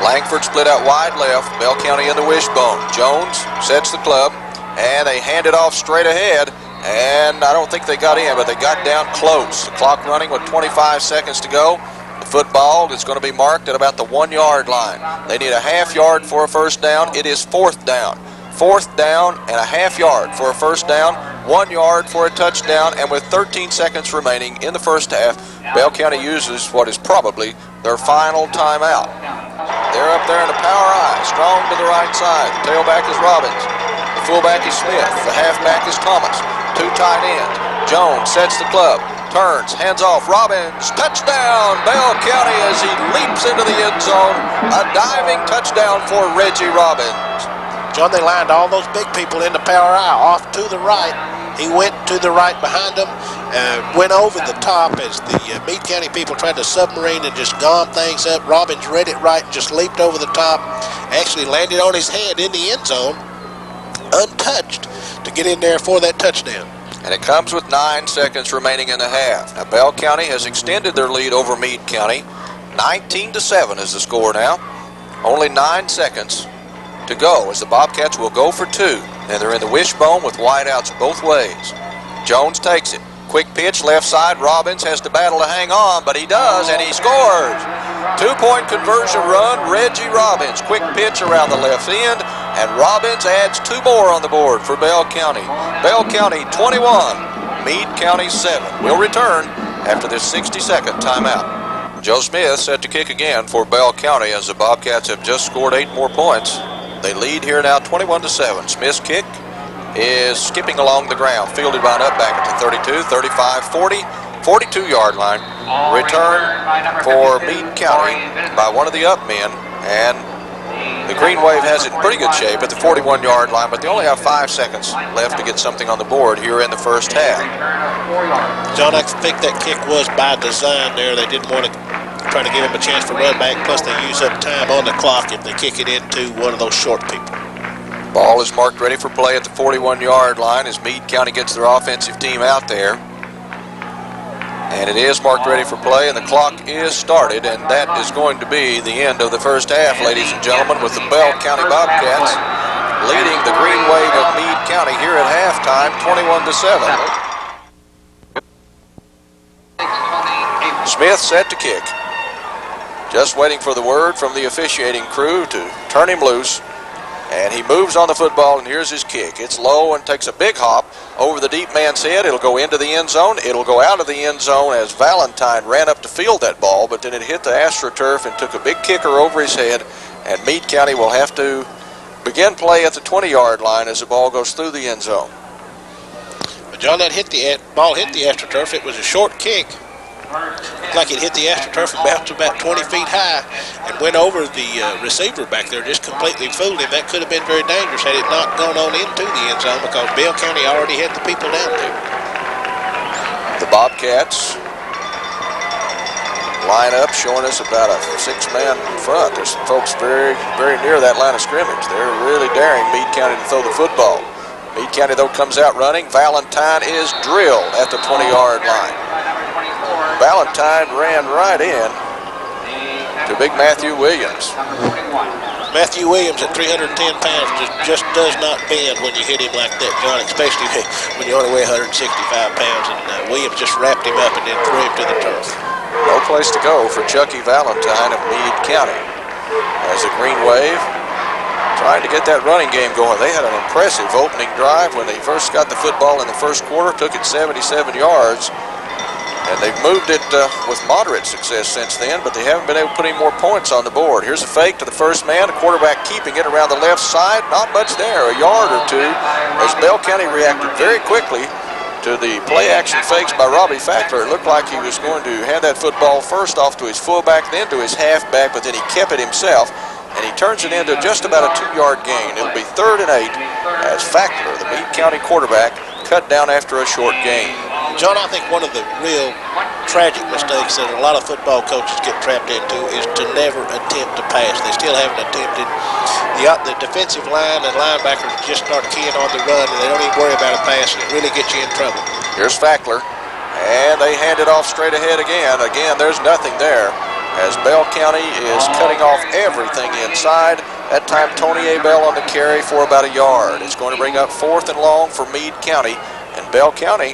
Langford split out wide left, Bell County in the wishbone. Jones sets the club, and they hand it off straight ahead, and I don't think they got in, but they got down close. The clock running with 25 seconds to go. The football is going to be marked at about the 1-yard line. They need a half yard for a first down. It is 4th down. 4th down and a half yard for a first down, 1 yard for a touchdown, and with 13 seconds remaining in the first half, Bell County uses what is probably their final timeout. They're up there in the power I, strong to the right side. The tailback is Robbins. The fullback is Smith. The halfback is Thomas. 2 tight ends. Jones sets the club, turns, hands off. Robbins, touchdown, Bell County as he leaps into the end zone. A diving touchdown for Reggie Robbins. John, they lined all those big people in the power I off to the right. He went to the right behind them, went over the top as the Meade County people tried to submarine and just gom things up. Robbins read it right and just leaped over the top, actually landed on his head in the end zone, untouched, to get in there for that touchdown. And it comes with 9 seconds remaining in the half. Now, Bell County has extended their lead over Meade County. 19-7 is the score now. Only 9 seconds to go as the Bobcats will go for 2. And they're in the wishbone with wideouts both ways. Jones takes it. quick pitch, left side. Robbins has to battle to hang on, but he does, and he scores. 2-point conversion run, Reggie Robbins. Quick pitch around the left end, and Robbins adds 2 more on the board for Bell County. Bell County 21, Meade County 7. We'll return after this 60-second timeout. Joe Smith set to kick again for Bell County as the Bobcats have just scored 8 more points. They lead here now 21-7. Smith's kick is skipping along the ground, fielded by an up back at the 32, 35, 40, 42-yard line. Return for Meade County by one of the up men, and the Green Wave has it in pretty good shape at the 41-yard line, but they only have 5 seconds left to get something on the board here in the first half. John, I think that kick was by design there. They didn't want to try to give him a chance for run back, plus they use up time on the clock if they kick it into one of those short people. Ball is marked ready for play at the 41-yard line as Meade County gets their offensive team out there. And it is marked ready for play, and the clock is started, and that is going to be the end of the first half, ladies and gentlemen, with the Bell County Bobcats leading the Green Wave of Meade County here at halftime, 21-7. Smith set to kick. Just waiting for the word from the officiating crew to turn him loose. And he moves on the football, and here's his kick. It's low and takes a big hop over the deep man's head. It'll go into the end zone. It'll go out of the end zone as Valentine ran up to field that ball, but then it hit the AstroTurf and took a big kicker over his head. And Meade County will have to begin play at the 20-yard line as the ball goes through the end zone. But John, that ball hit the AstroTurf. It was a short kick. Looked like it hit the AstroTurf and bounced about 20 feet high and went over the receiver back there, just completely fooled him. That could have been very dangerous had it not gone on into the end zone because Bell County already had the people down there. The Bobcats line up, showing us about a 6-man front. There's some folks very, very near that line of scrimmage. They're really daring Meade County to throw the football. Meade County, though, comes out running. Valentine is drilled at the 20-yard line. Valentine ran right in to big Matthew Williams. Matthew Williams at 310 pounds just does not bend when you hit him like that, John, especially when you only weigh 165 pounds. And Williams just wrapped him up and then threw him to the turf. No place to go for Chucky Valentine of Meade County. As the Green Wave trying to get that running game going. They had an impressive opening drive when they first got the football in the first quarter, took it 77 yards. And they've moved it with moderate success since then, but they haven't been able to put any more points on the board. Here's a fake to the first man, the quarterback keeping it around the left side. Not much there, a yard or two, as Bell County reacted very quickly to the play-action fakes by Robbie Fackler. It looked like he was going to hand that football first off to his fullback, then to his halfback, but then he kept it himself, and he turns it into just about a 2-yard gain. It'll be 3rd and 8 as Fackler, the Meade County quarterback, cut down after a short gain. John, I think one of the real tragic mistakes that a lot of football coaches get trapped into is to never attempt to pass. They still haven't attempted. The defensive line and linebackers just start keying on the run, and they don't even worry about a pass, and it really gets you in trouble. Here's Fackler, and they hand it off straight ahead again. Again, there's nothing there as Bell County is cutting off everything inside. That time, Tony Abell on the carry for about a yard. It's going to bring up 4th and long for Meade County, and Bell County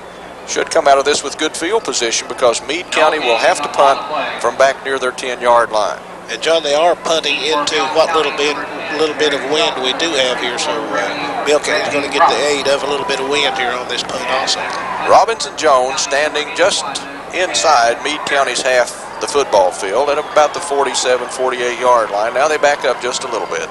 should come out of this with good field position because Meade County will have to punt from back near their 10-yard line. And John, they are punting into what little bit of wind we do have here, so Bell County's going to get the aid of a little bit of wind here on this punt also. Robbins and Jones standing just inside Meade County's half the football field at about the 47, 48-yard line. Now they back up just a little bit.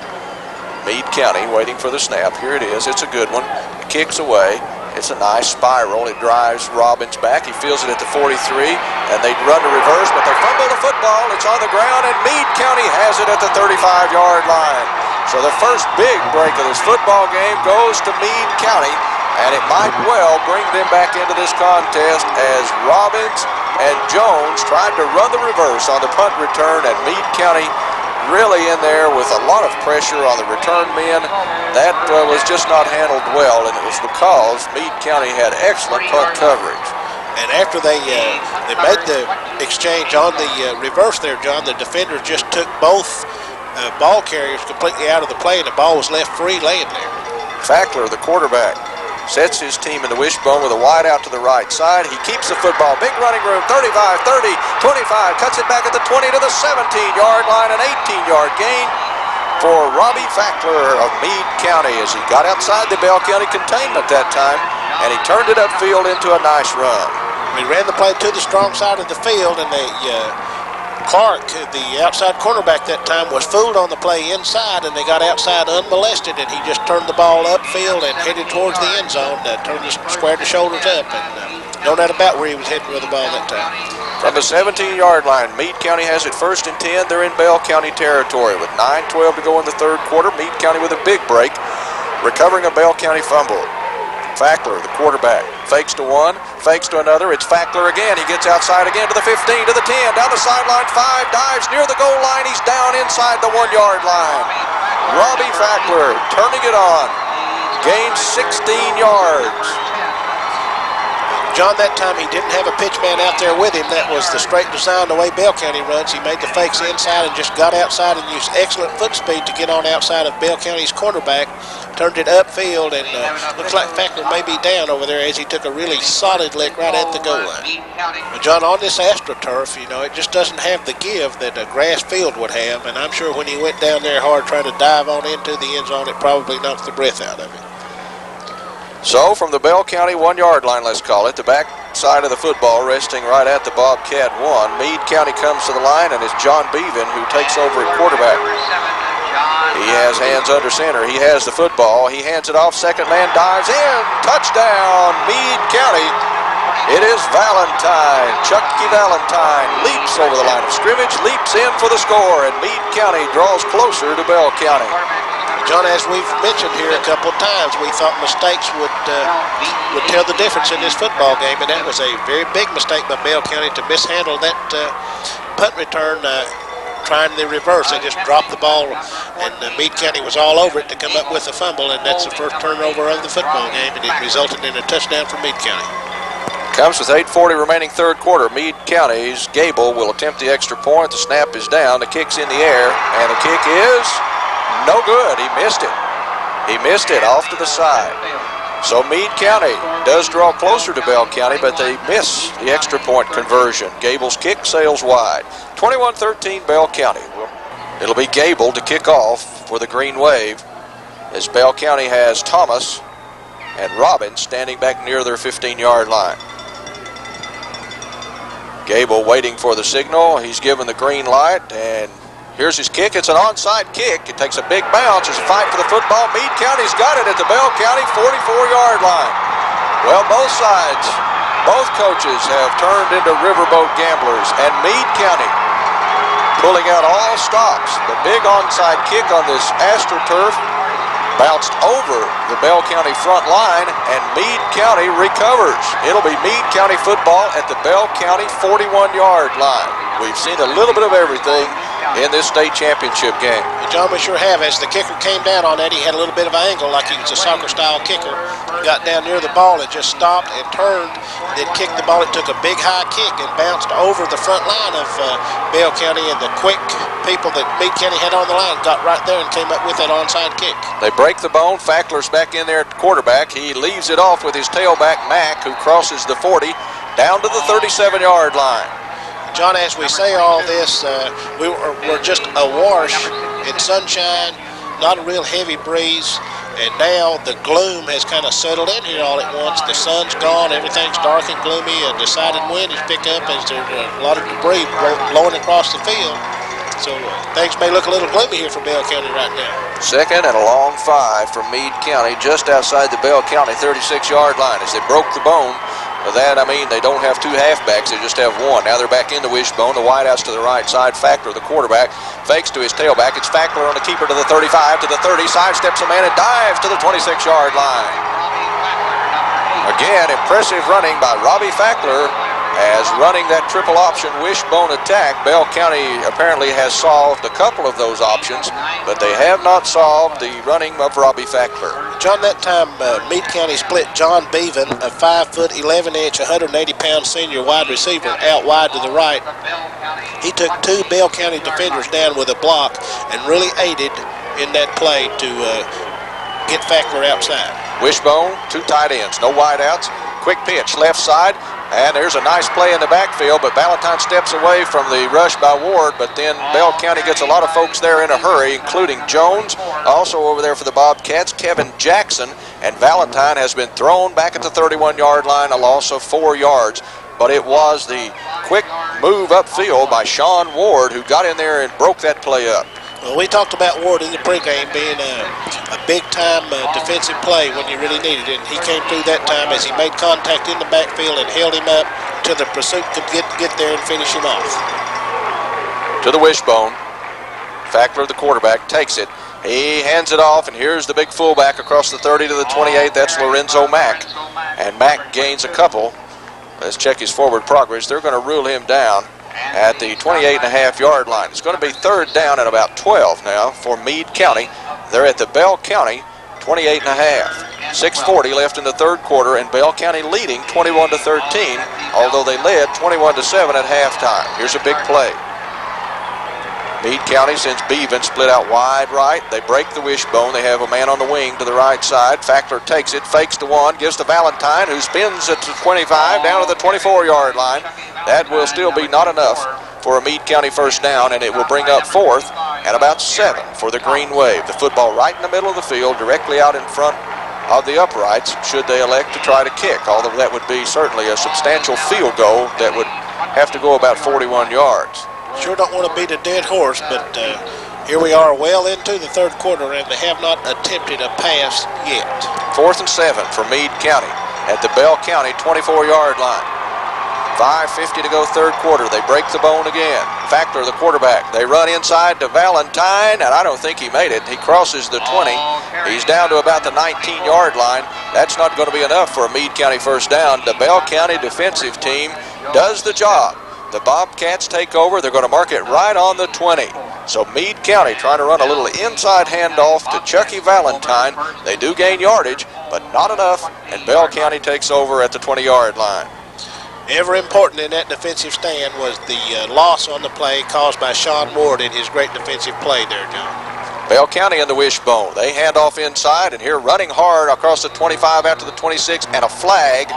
Meade County waiting for the snap. Here it is. It's a good one. It kicks away. It's a nice spiral. It drives Robbins back. He feels it at the 43, and they run to reverse, but they fumble the football. It's on the ground, and Meade County has it at the 35-yard line. So the first big break of this football game goes to Meade County, and it might well bring them back into this contest as Robbins and Jones tried to run the reverse on the punt return, and Meade County really in there with a lot of pressure on the return men. That was just not handled well, and it was because Meade County had excellent punt coverage. And after they made the exchange on the reverse there, John, the defenders just took both ball carriers completely out of the play, and the ball was left free laying there. Fackler, the quarterback, Sets his team in the wishbone with a wide out to the right side. He keeps the football. Big running room, 35, 30, 25. Cuts it back at the 20 to the 17-yard line. An 18-yard gain for Robbie Fackler of Meade County as he got outside the Bell County containment that time, and he turned it upfield into a nice run. He ran the play to the strong side of the field, and Clark, the outside cornerback that time, was fooled on the play inside, and they got outside unmolested, and he just turned the ball upfield and headed towards the end zone, squared the shoulders up, and no doubt about where he was heading with the ball that time. From the 17-yard line, Meade County has it 1st and 10. They're in Bell County territory with 9:12 to go in the third quarter. Meade County with a big break, recovering a Bell County fumble. Fackler, the quarterback, fakes to one, fakes to another. It's Fackler again. He gets outside again to the 15, to the 10, down the sideline, 5, dives near the goal line. He's down inside the 1-yard line. Robbie Fackler turning it on. Gains 16 yards. John, that time he didn't have a pitch man out there with him. That was the straight design the way Bell County runs. He made the fakes inside and just got outside and used excellent foot speed to get on outside of Bell County's cornerback. Turned it upfield, and looks like Fackler may be down over there as he took a really solid lick right at the goal line. But John, on this AstroTurf, it just doesn't have the give that a grass field would have, and I'm sure when he went down there hard trying to dive on into the end zone, it probably knocked the breath out of him. So from the Bell County 1-yard line, let's call it, the back side of the football resting right at the Bobcat 1. Meade County comes to the line, and it's John Beaven who takes over at quarterback. He has hands under center. He has the football. He hands it off. Second man dives in. Touchdown, Meade County. It is Valentine. Chucky Valentine leaps over the line of scrimmage, leaps in for the score, and Meade County draws closer to Bell County. John, as we've mentioned here a couple of times, we thought mistakes would tell the difference in this football game, and that was a very big mistake by Bell County to mishandle that punt return. Trying the reverse, they just dropped the ball, and Meade County was all over it to come up with a fumble, and that's the first turnover of the football game, and it resulted in a touchdown for Meade County. Comes with 8:40 remaining third quarter. Meade County's Gable will attempt the extra point. The snap is down. The kick's in the air, and the kick is no good. He missed it. He missed it off to the side. So Meade County does draw closer to Bell County, but they miss the extra point conversion. Gable's kick sails wide. 21-13 Bell County. It'll be Gable to kick off for the Green Wave as Bell County has Thomas and Robbins standing back near their 15-yard line. Gable waiting for the signal. He's given the green light, and here's his kick. It's an onside kick. It takes a big bounce. It's a fight for the football. Meade County's got it at the Bell County 44-yard line. Well, both sides, both coaches have turned into riverboat gamblers, and Meade County pulling out all stops. The big onside kick on this AstroTurf bounced over the Bell County front line, and Meade County recovers. It'll be Meade County football at the Bell County 41-yard line. We've seen a little bit of everything in this state championship game. John, we sure have. As the kicker came down on that, he had a little bit of an angle like he was a soccer-style kicker. Got down near the ball and just stopped and turned, then kicked the ball. It took a big high kick and bounced over the front line of Bell County, and the quick people that Meade County had on the line got right there and came up with that onside kick. They break the bone. Fackler's back in there at quarterback. He leaves it off with his tailback, Mack, who crosses the 40 down to the 37-yard line. John, as we say all this, we're just awash in sunshine, not a real heavy breeze, and now the gloom has kind of settled in here all at once. The sun's gone, everything's dark and gloomy, a decided wind has picked up as there's a lot of debris blowing across the field. So things may look a little gloomy here for Bell County right now. Second and a long 5 from Meade County, just outside the Bell County 36-yard line as they broke the bone. By that, I mean they don't have two halfbacks, they just have one. Now they're back in the wishbone. The wideouts to the right side. Fackler, the quarterback, fakes to his tailback. It's Fackler on the keeper to the 35, to the 30, sidesteps a man and dives to the 26-yard line. Again, impressive running by Robbie Fackler as running that triple option wishbone attack. Bell County apparently has solved a couple of those options, but they have not solved the running of Robbie Fackler. John, that time Meade County split John Beaven, a 5'11", 180-pound senior wide receiver, out wide to the right. He took two Bell County defenders down with a block and really aided in that play to get Fackler outside. Wishbone, 2 tight ends, no wideouts. Quick pitch, left side, and there's a nice play in the backfield, but Valentine steps away from the rush by Ward, but then Bell County gets a lot of folks there in a hurry, including Jones, also over there for the Bobcats, Kevin Jackson, and Valentine has been thrown back at the 31-yard line, a loss of 4 yards. But it was the quick move upfield by Sean Ward who got in there and broke that play up. Well, we talked about Ward in the pregame being a big-time defensive play when you really needed it. And he came through that time as he made contact in the backfield and held him up till the pursuit could get there and finish him off. To the Wishbone. Fackler, the quarterback, takes it. He hands it off, and here's the big fullback across the 30 to the 28. That's Lorenzo Mack. And Mack gains a couple. Let's check his forward progress. They're going to rule him down at the 28.5-yard line. It's going to be 3rd down and about 12 now for Meade County. They're at the Bell County 28.5. 6:40 left in the 3rd quarter, and Bell County leading 21-13, although they led 21-7 at halftime. Here's a big play. Meade County sends Bevan split out wide right. They break the wishbone. They have a man on the wing to the right side. Fackler takes it, fakes to one, gives to Valentine, who spins it to 25 down to the 24-yard line. That will still be not enough for a Meade County first down, and it will bring up 4th and about 7 for the Green Wave. The football right in the middle of the field, directly out in front of the uprights, should they elect to try to kick, although that would be certainly a substantial field goal that would have to go about 41 yards. Sure don't want to beat a dead horse, but here we are well into the 3rd quarter, and they have not attempted a pass yet. 4th and 7 for Meade County at the Bell County 24-yard line. 5:50 to go 3rd quarter. They break the bone again. Fackler, the quarterback. They run inside to Valentine, and I don't think he made it. He crosses the 20. He's down to about the 19-yard line. That's not going to be enough for a Meade County first down. The Bell County defensive team does the job. The Bobcats take over. They're going to mark it right on the 20. So Meade County trying to run a little inside handoff to Chucky Valentine. They do gain yardage, but not enough, and Bell County takes over at the 20-yard line. Ever important in that defensive stand was the loss on the play caused by Sean Ward in his great defensive play there, John. Bell County in the wishbone. They hand off inside, and here running hard across the 25 out to the 26, and a flag.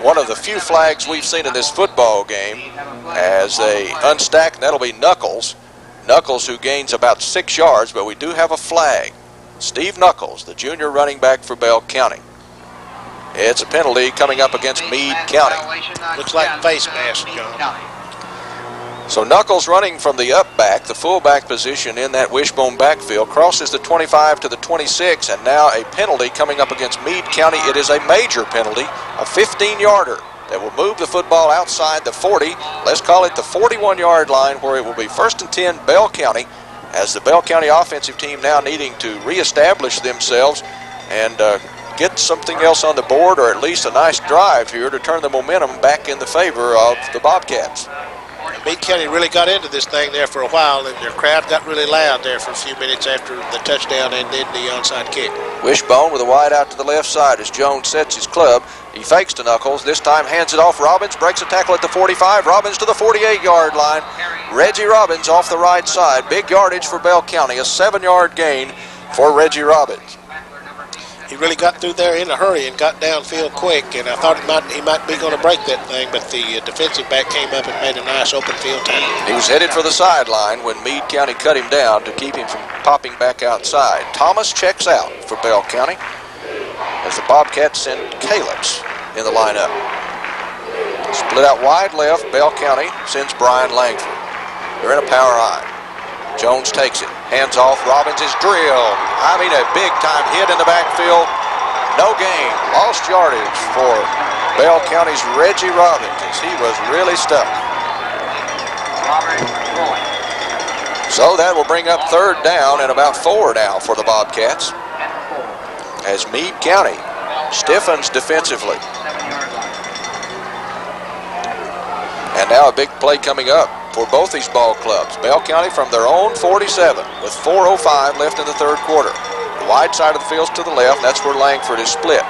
One of the few flags we've seen in this football game as they unstack, and that'll be Knuckles. Knuckles, who gains about 6 yards, but we do have a flag. Steve Knuckles, the junior running back for Bell County. It's a penalty coming up against Meade County. Looks like face mask, John. So Knuckles running from the up back, the fullback position in that wishbone backfield, crosses the 25 to the 26, and now a penalty coming up against Meade County. It is a major penalty, a 15-yarder that will move the football outside the 40. Let's call it the 41-yard line, where it will be 1st and 10 Bell County, as the Bell County offensive team now needing to reestablish themselves and get something else on the board, or at least a nice drive here to turn the momentum back in the favor of the Bobcats. Meade County really got into this thing there for a while, and their crowd got really loud there for a few minutes after the touchdown and then the onside kick. Wishbone with a wide out to the left side as Jones sets his club. He fakes to Knuckles. This time hands it off Robbins. Breaks a tackle at the 45. Robbins to the 48-yard line. Reggie Robbins off the right side. Big yardage for Bell County. A 7-yard gain for Reggie Robbins. He really got through there in a hurry and got downfield quick, and I thought he might be going to break that thing, but the defensive back came up and made a nice open field tackle. He was headed for the sideline when Meade County cut him down to keep him from popping back outside. Thomas checks out for Bell County as the Bobcats send Calips in the lineup. Split out wide left, Bell County sends Brian Langford. They're in a power eye. Jones takes it, hands off, Robbins is drilled. I mean, a big-time hit in the backfield. No gain, lost yardage for Bell County's Reggie Robbins as he was really stuck. So that will bring up 3rd down and about 4 now for the Bobcats as Meade County stiffens defensively. And now a big play coming up for both these ball clubs. Bell County from their own 47 with 4:05 left in the 3rd quarter. The wide side of the field's to the left. That's where Langford is split.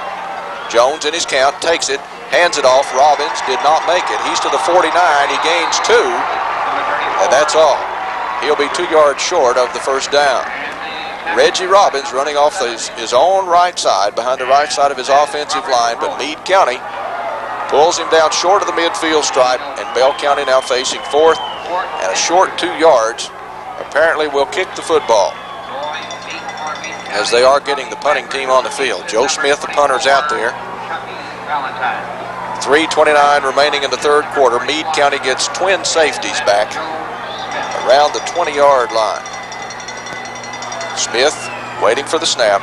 Jones in his count takes it, hands it off. Robbins did not make it. He's to the 49. He gains 2, and that's all. He'll be 2 yards short of the first down. Reggie Robbins running off his own right side, behind the right side of his offensive line, but Meade County pulls him down short of the midfield stripe, and Bell County now facing fourth and a short 2 yards. Apparently will kick the football as they are getting the punting team on the field. Joe Smith, the punter's out there. 3:29 remaining in the third quarter. Meade County gets twin safeties back around the 20-yard line. Smith waiting for the snap.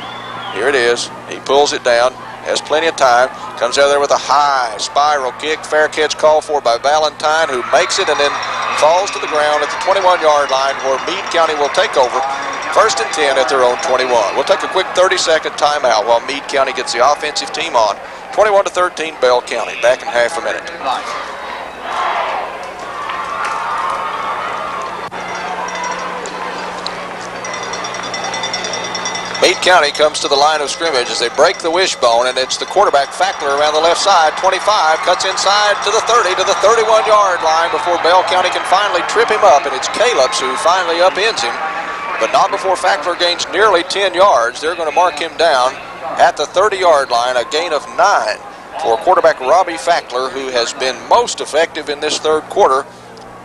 Here it is. He pulls it down, has plenty of time, comes out there with a high spiral kick. Fair catch called for by Valentine, who makes it and then falls to the ground at the 21-yard line, where Meade County will take over. 1st and 10 at their own 21. We'll take a quick 30-second timeout while Meade County gets the offensive team on. 21-13 Bell County. Back in half a minute. Meade County comes to the line of scrimmage as they break the wishbone, and it's the quarterback Fackler around the left side. 25 cuts inside to the 30 to the 31-yard line before Bell County can finally trip him up, and it's Caleb's who finally upends him, but not before Fackler gains nearly 10 yards. They're going to mark him down at the 30-yard line, a gain of 9 for quarterback Robbie Fackler, who has been most effective in this third quarter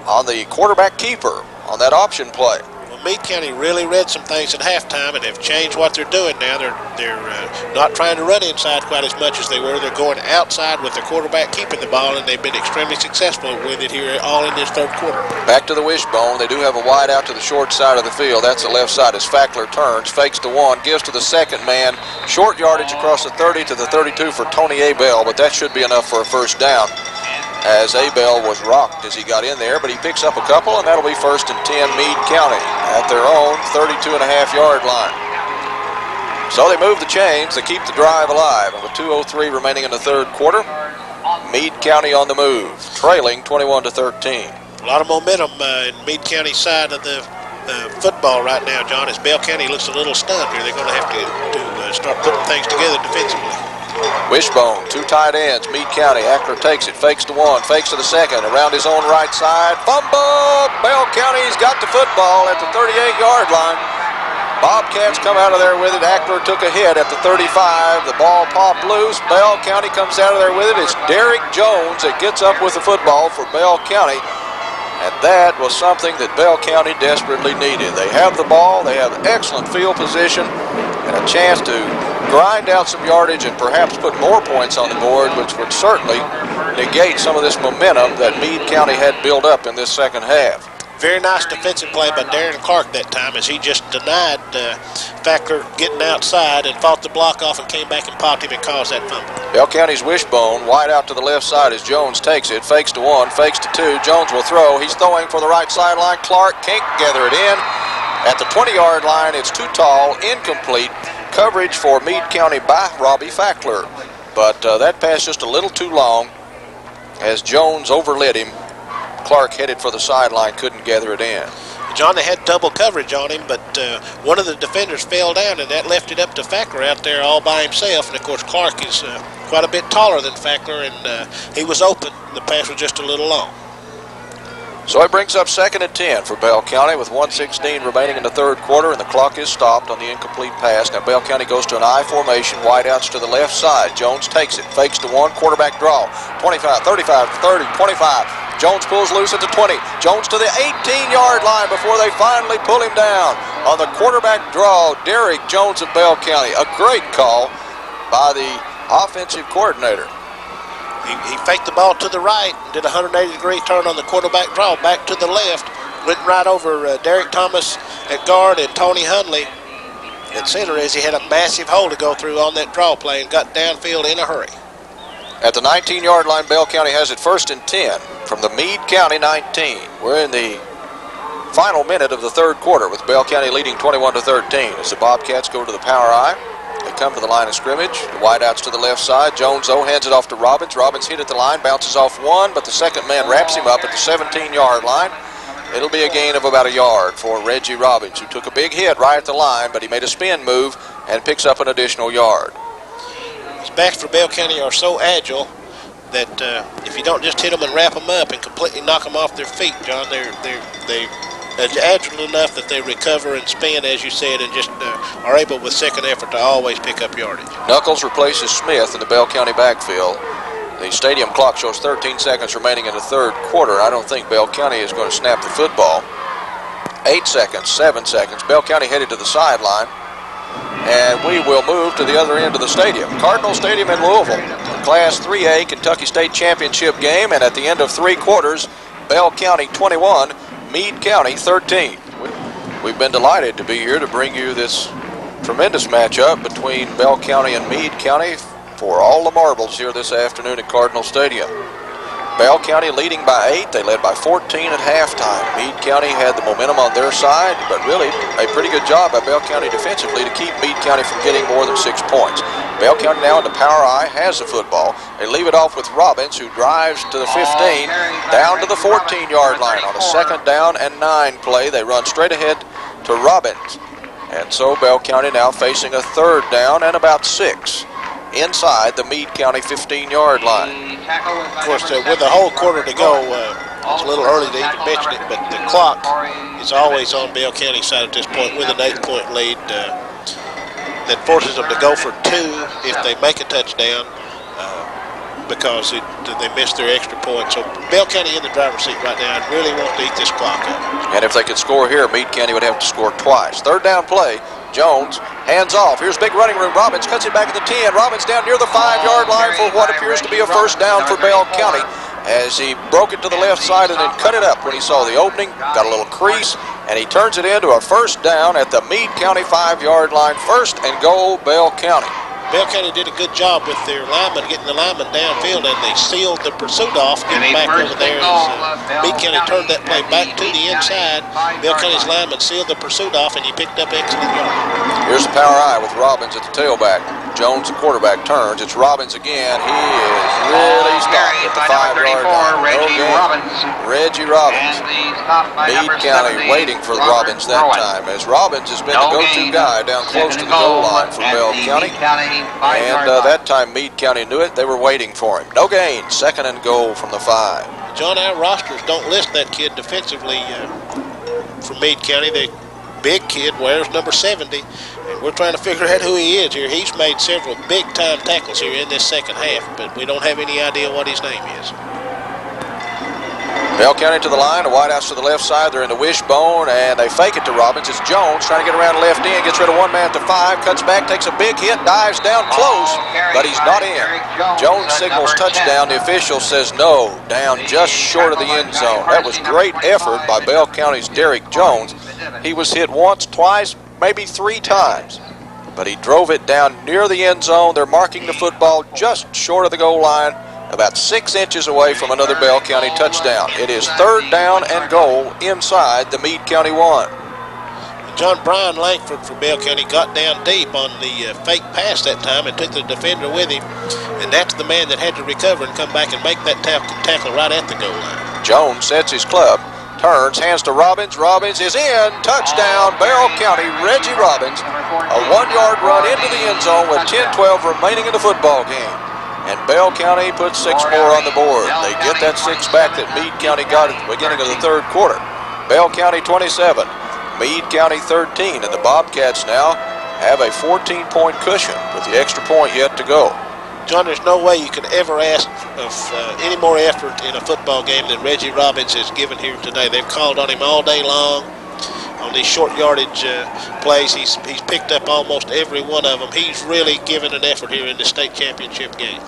on the quarterback keeper on that option play. Meade County really read some things at halftime and have changed what they're doing now. They're not trying to run inside quite as much as they were. They're going outside with the quarterback keeping the ball, and they've been extremely successful with it here all in this third quarter. Back to the wishbone. They do have a wide out to the short side of the field. That's the left side as Fackler turns, fakes to one, gives to the second man. Short yardage across the 30 to the 32 for Tony Abell, but that should be enough for a first down, as Abell was rocked as he got in there, but he picks up a couple, and that'll be 1st and 10 Meade County at their own 32.5-yard line. So they move the chains, they keep the drive alive, and with 2:03 remaining in the third quarter, Meade County on the move, trailing 21-13. A lot of momentum in Meade County's side of the football right now, John, as Bell County looks a little stunned here. They're going to have to start putting things together defensively. Wishbone, 2 tight ends, Meade County. Ackler takes it, fakes to one, fakes to the second, around his own right side. Fumble! Bell County's got the football at the 38-yard line. Bobcats come out of there with it. Ackler took a hit at the 35. The ball popped loose. Bell County comes out of there with it. It's Derek Jones that gets up with the football for Bell County. And that was something that Bell County desperately needed. They have the ball, they have excellent field position, and a chance to grind out some yardage and perhaps put more points on the board, which would certainly negate some of this momentum that Meade County had built up in this second half. Very nice defensive play by Darren Clark that time, as he just denied Fackler getting outside and fought the block off and came back and popped him and caused that fumble. Bell County's wishbone, wide out to the left side as Jones takes it, fakes to one, fakes to two. Jones will throw. He's throwing for the right sideline. Clark can't gather it in. At the 20-yard line, it's too tall, incomplete. Coverage for Meade County by Robbie Fackler. But that pass just a little too long as Jones overled him. Clark headed for the sideline, couldn't gather it in. John, they had double coverage on him, but one of the defenders fell down, and that left it up to Fackler out there all by himself. And, of course, Clark is quite a bit taller than Fackler, and he was open. The pass was just a little long. So it brings up 2nd and 10 for Bell County with 1:16 remaining in the third quarter, and the clock is stopped on the incomplete pass. Now Bell County goes to an I formation, wideouts to the left side. Jones takes it, fakes to one, quarterback draw. 25, 35, 30, 25. Jones pulls loose at the 20. Jones to the 18-yard line before they finally pull him down. On the quarterback draw, Derek Jones of Bell County. A great call by the offensive coordinator. He faked the ball to the right, did a 180-degree turn on the quarterback draw, back to the left, went right over Derek Thomas at guard and Tony Hunley at center, as he had a massive hole to go through on that draw play and got downfield in a hurry. At the 19-yard line, Bell County has it 1st and 10 from the Meade County 19. We're in the final minute of the third quarter with Bell County leading 21-13 as the Bobcats go to the power I. They come to the line of scrimmage. The wideouts to the left side. Jones, though, hands it off to Robbins. Robbins hit at the line, bounces off one, but the second man wraps him up at the 17-yard line. It'll be a gain of about a yard for Reggie Robbins, who took a big hit right at the line, but he made a spin move and picks up an additional yard. These backs for Bell County are so agile that if you don't just hit them and wrap them up and completely knock them off their feet, John, they agile enough that they recover and spin, as you said, and just are able with second effort to always pick up yardage. Knuckles replaces Smith in the Bell County backfield. The stadium clock shows 13 seconds remaining in the third quarter. I don't think Bell County is going to snap the football. 8 seconds, 7 seconds. Bell County headed to the sideline. And we will move to the other end of the stadium. Cardinal Stadium in Louisville. Class 3A Kentucky State Championship game. And at the end of 3 quarters, Bell County 21, Meade County 13. We've been delighted to be here to bring you this tremendous matchup between Bell County and Meade County for all the marbles here this afternoon at Cardinal Stadium. Bell County leading by 8. They led by 14 at halftime. Meade County had the momentum on their side, but really a pretty good job by Bell County defensively to keep Meade County from getting more than 6 points. Bell County now into power I, has the football. They leave it off with Robbins, who drives to the 15, down to the 14-yard line on a 2nd down and 9 play. They run straight ahead to Robbins. And so Bell County now facing a 3rd down and about 6 inside the Meade County 15-yard line. Of course, with a whole quarter to go, it's a little early to even mention it, but the clock is always on Bell County's side at this point with an 8-point lead that forces them to go for 2 if they make a touchdown because they missed their extra point. So Bell County in the driver's seat right now and really wants to eat this clock up. And if they could score here, Meade County would have to score twice. 3rd down play. Jones, hands off. Here's big running room. Robbins cuts it back at the 10. Robbins down near the 5-yard line for what appears to be a 1st down for Bell County as he broke it to the left side and then cut it up when he saw the opening. Got a little crease, and he turns it into a 1st down at the Meade County 5-yard line. 1st and goal, Bell County. Bell County did a good job with their linemen, getting the linemen downfield, and they sealed the pursuit off, getting back over there. Meade County turned that play back to the inside. Bell County's lineman sealed the pursuit off, and he picked up excellent yardage. Here's the power I with Robbins at the tailback. Jones, the quarterback, turns. It's Robbins again. He is really stopped at the 5-yard line. Reggie Robbins. Meade County waiting for Robbins that time, as Robbins has been the go-to guy down close to the goal line for Bell County. And that time Meade County knew it. They were waiting for him. No gain. 2nd and goal from the 5. John, our rosters don't list that kid defensively for Meade County. The big kid wears number 70, and we're trying to figure out who he is here. He's made several big-time tackles here in this 2nd half, but we don't have any idea what his name is. Bell County to the line, the wideouts to the left side. They're in the wishbone, and they fake it to Robbins. It's Jones trying to get around the left end, gets rid of 1 man at the 5, cuts back, takes a big hit, dives down close, but he's not in. Jones signals touchdown. The official says no, down just short of the end zone. That was great effort by Bell County's Derek Jones. He was hit once, twice, maybe 3 times, but he drove it down near the end zone. They're marking the football just short of the goal line, about 6 inches away from another Bell County touchdown. It is 3rd down and goal inside the Meade County 1. John Brian Langford for Bell County got down deep on the fake pass that time and took the defender with him, and that's the man that had to recover and come back and make that tackle right at the goal line. Jones sets his club, turns, hands to Robbins. Robbins is in. Touchdown, Bell County. Reggie Robbins. A 1-yard run into the end zone with 10-12 remaining in the football game. And Bell County puts 6 more on the board. They get that 6 back that Meade County got at the beginning of the 3rd quarter. Bell County 27, Meade County 13, and the Bobcats now have a 14-point cushion with the extra point yet to go. John, there's no way you could ever ask of any more effort in a football game than Reggie Robbins has given here today. They've called on him all day long. On these short yardage plays, he's picked up almost every one of them. He's really given an effort here in the state championship game.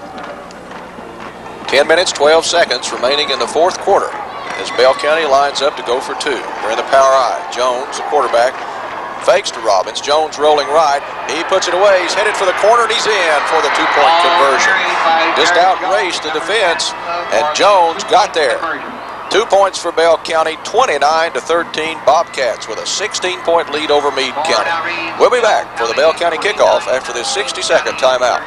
10 minutes, 12 seconds remaining in the 4th quarter as Bell County lines up to go for 2. We're in the power I. Jones, the quarterback, fakes to Robbins. Jones rolling right. He puts it away. He's headed for the corner, and he's in for the 2-point conversion. Just outraced the defense, and Jones got there. 2 points for Bell County, 29-13 Bobcats with a 16-point lead over Meade County. We'll be back for the Bell County kickoff after this 60-second timeout.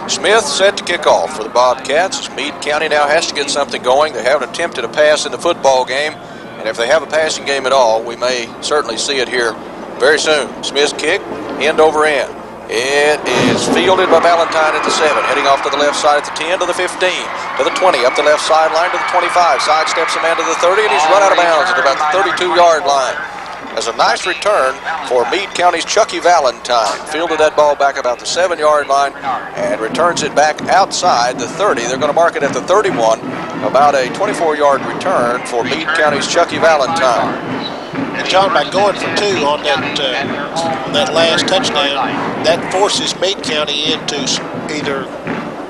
Smith set to kick off for the Bobcats. Meade County now has to get something going. They haven't attempted a pass in the football game, and if they have a passing game at all, we may certainly see it here very soon. Smith's kick, end over end. It is fielded by Valentine at the 7, heading off to the left side at the 10, to the 15, to the 20, up the left sideline to the 25, sidesteps a man to the 30, and he's run out of bounds at about the 32-yard line. There's a nice return for Meade County's Chucky Valentine. Fielded that ball back about the 7-yard line and returns it back outside the 30. They're going to mark it at the 31. About a 24-yard return for Meade County's Chucky Valentine. And John, by going for 2 on that last touchdown, that forces Meade County into either,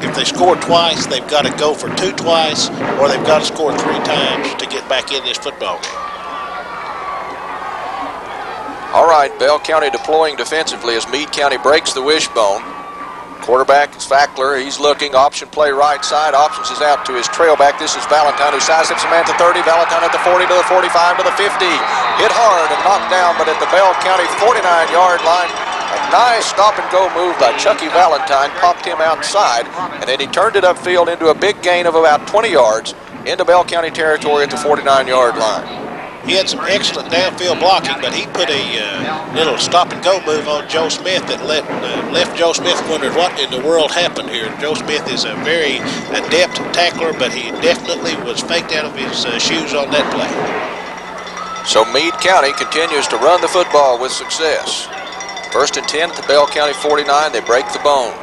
if they score twice, they've got to go for 2 twice, or they've got to score 3 times to get back in this football game. All right, Bell County deploying defensively as Meade County breaks the wishbone. Quarterback is Fackler. He's looking. Option play right side. Options is out to his trailback. This is Valentine, who sidesteps a man to 30. Valentine at the 40, to the 45, to the 50. Hit hard and knocked down, but at the Bell County 49-yard line, a nice stop-and-go move by Chucky Valentine popped him outside, and then he turned it upfield into a big gain of about 20 yards into Bell County territory at the 49-yard line. He had some excellent downfield blocking, but he put a little stop-and-go move on Joe Smith that left Joe Smith wondering what in the world happened here. Joe Smith is a very adept tackler, but he definitely was faked out of his shoes on that play. So Meade County continues to run the football with success. 1st and 10 at the Bell County 49. They break the bone.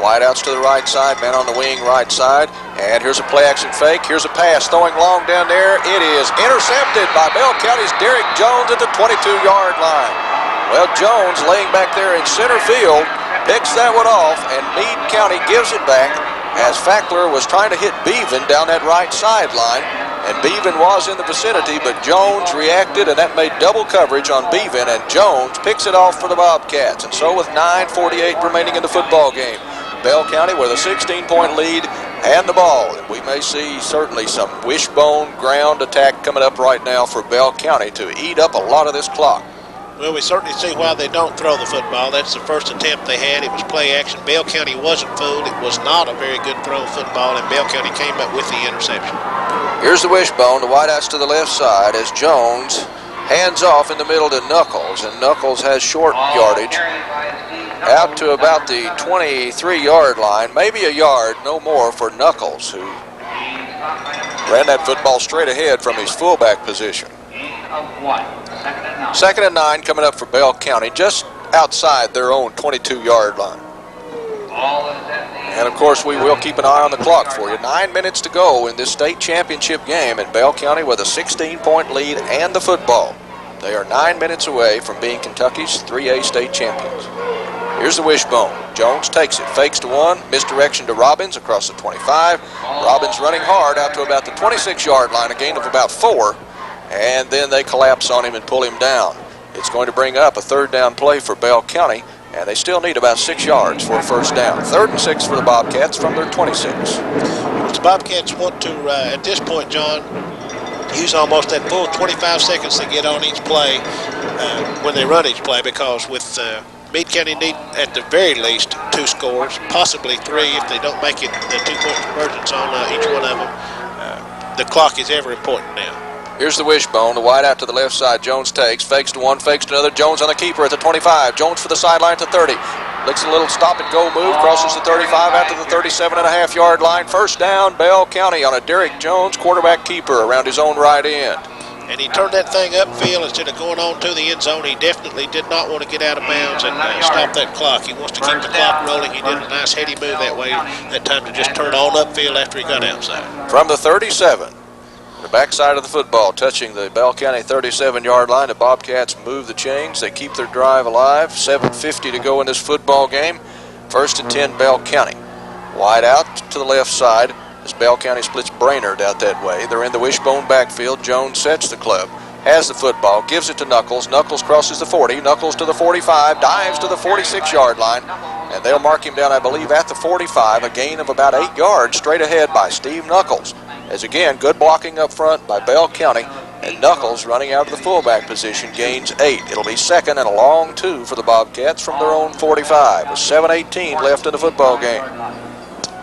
Wideouts to the right side, man on the wing right side. And here's a play action fake. Here's a pass throwing long down there. It is intercepted by Bell County's Derek Jones at the 22-yard line. Well, Jones laying back there in center field picks that one off, and Meade County gives it back as Fackler was trying to hit Beaven down that right sideline. And Beaven was in the vicinity, but Jones reacted, and that made double coverage on Beaven, and Jones picks it off for the Bobcats. And so with 9:48 remaining in the football game, Bell County with a 16-point lead and the ball. And we may see certainly some wishbone ground attack coming up right now for Bell County to eat up a lot of this clock. Well, we certainly see why they don't throw the football. That's the first attempt they had. It was play action. Bell County wasn't fooled. It was not a very good throw of football, and Bell County came up with the interception. Here's the wishbone. The wideouts to the left side as Jones hands off in the middle to Knuckles, and Knuckles has short yardage out to about the 23-yard line, maybe a yard, no more for Knuckles, who ran that football straight ahead from his fullback position. 2nd and 9 coming up for Bell County, just outside their own 22-yard line. And of course, we will keep an eye on the clock for you. 9 minutes to go in this state championship game, and Bell County with a 16-point lead and the football. They are 9 minutes away from being Kentucky's 3A state champions. Here's the wishbone. Jones takes it, fakes to one, misdirection to Robbins across the 25. Robbins running hard out to about the 26-yard line, a gain of about 4, and then they collapse on him and pull him down. It's going to bring up a 3rd down play for Bell County, and they still need about 6 yards for a 1st down. 3rd and 6 for the Bobcats from their 26. The Bobcats want to, at this point, John, use almost that full 25 seconds to get on each play when they run each play, because with Meade County need, at the very least, 2 scores, possibly 3 if they don't make it the 2-point conversions on each one of them. The clock is ever important now. Here's the wishbone. The wide out to the left side. Jones takes, fakes to one, fakes to another. Jones on the keeper at the 25. Jones for the sideline to 30. Licks a little stop-and-go move, crosses the 35 out to the 37.5-yard line. 1st down, Bell County on a Derek Jones quarterback keeper around his own right end. And he turned that thing upfield instead of going on to the end zone. He definitely did not want to get out of bounds and stop that clock. He wants to keep the clock rolling. He did a nice heady move that way, that time to just turn on upfield after he got outside. From the 37. The backside of the football, touching the Bell County 37-yard line. The Bobcats move the chains. They keep their drive alive. 7:50 to go in this football game. 1st and 10, Bell County. Wide out to the left side as Bell County splits Brainerd out that way. They're in the wishbone backfield. Jones sets the club, has the football, gives it to Knuckles. Knuckles crosses the 40. Knuckles to the 45, dives to the 46-yard line, and they'll mark him down, I believe, at the 45. A gain of about 8 yards straight ahead by Steve Knuckles. As again, good blocking up front by Bell County, and Knuckles running out of the fullback position gains 8. It'll be 2nd and a long 2 for the Bobcats from their own 45 with 7:18 left in the football game.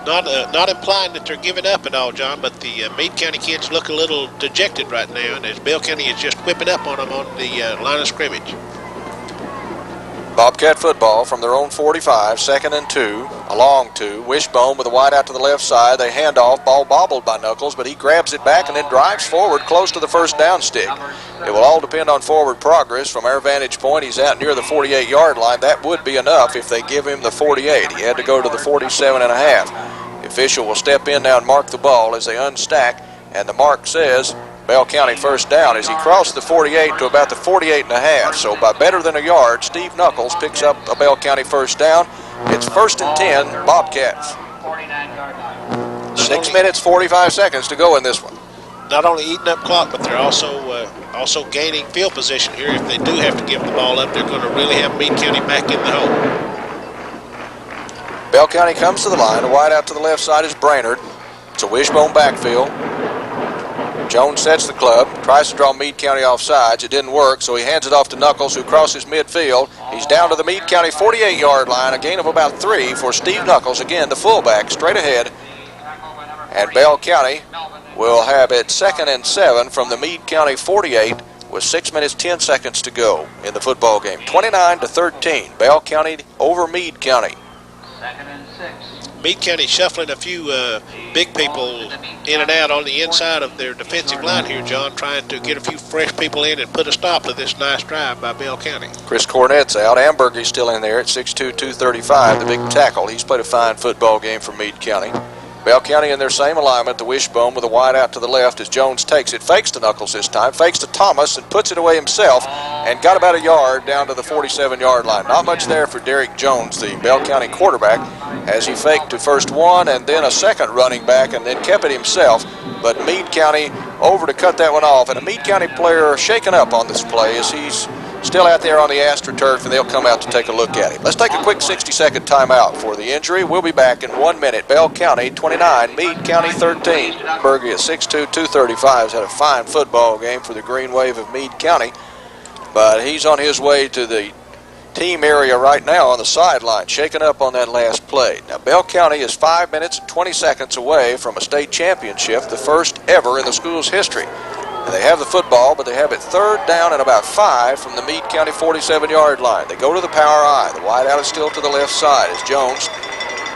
Not implying that they're giving up at all, John, but the Meade County kids look a little dejected right now, and as Bell County is just whipping up on them on the line of scrimmage. Bobcat football from their own 45, 2nd and 2, a long 2. Wishbone with a wide out to the left side. They hand off, ball bobbled by Knuckles, but he grabs it back and then drives forward close to the first down stick. It will all depend on forward progress. From our vantage point, he's out near the 48-yard line. That would be enough if they give him the 48. He had to go to the 47 and a half. The official will step in now and mark the ball as they unstack, and the mark says Bell County first down as he crossed the 48 to about the 48 and a half. So by better than a yard, Steve Knuckles picks up a Bell County first down. It's 1st and 10, Bobcats. 6 minutes, 45 seconds to go in this one. Not only eating up clock, but they're also gaining field position here. If they do have to give the ball up, they're going to really have Meade County back in the hole. Bell County comes to the line. The wide out to the left side is Brainerd. It's a wishbone backfield. Jones sets the club, tries to draw Meade County off sides. It didn't work, so he hands it off to Knuckles, who crosses midfield. He's down to the Meade County 48-yard line, a gain of about 3 for Steve Knuckles. Again, the fullback, straight ahead. And Bell County will have it 2nd and 7 from the Meade County 48 with 6 minutes, 10 seconds to go in the football game. 29-13, Bell County over Meade County. 2nd and 6. Meade County shuffling a few big people in and out on the inside of their defensive line here, John, trying to get a few fresh people in and put a stop to this nice drive by Bell County. Chris Cornett's out. Amberger's still in there at 6'2", 235, the big tackle. He's played a fine football game for Meade County. Bell County in their same alignment, the wishbone with a wide out to the left as Jones takes it, fakes to Knuckles this time, fakes to Thomas and puts it away himself and got about a yard down to the 47-yard line. Not much there for Derek Jones, the Bell County quarterback, as he faked to first one and then a second running back and then kept it himself. But Meade County over to cut that one off, and a Meade County player shaken up on this play as he's still out there on the AstroTurf, and they'll come out to take a look at him. Let's take a quick 60-second timeout for the injury. We'll be back in 1 minute. Bell County 29, Meade County 13. Berge at 6'2", 235 has had a fine football game for the Green Wave of Meade County, but he's on his way to the team area right now on the sideline, shaken up on that last play. Now, Bell County is 5 minutes and 20 seconds away from a state championship, the first ever in the school's history. And they have the football, but they have it 3rd down and about 5 from the Meade County 47-yard line. They go to the power I. The wide out is still to the left side as Jones,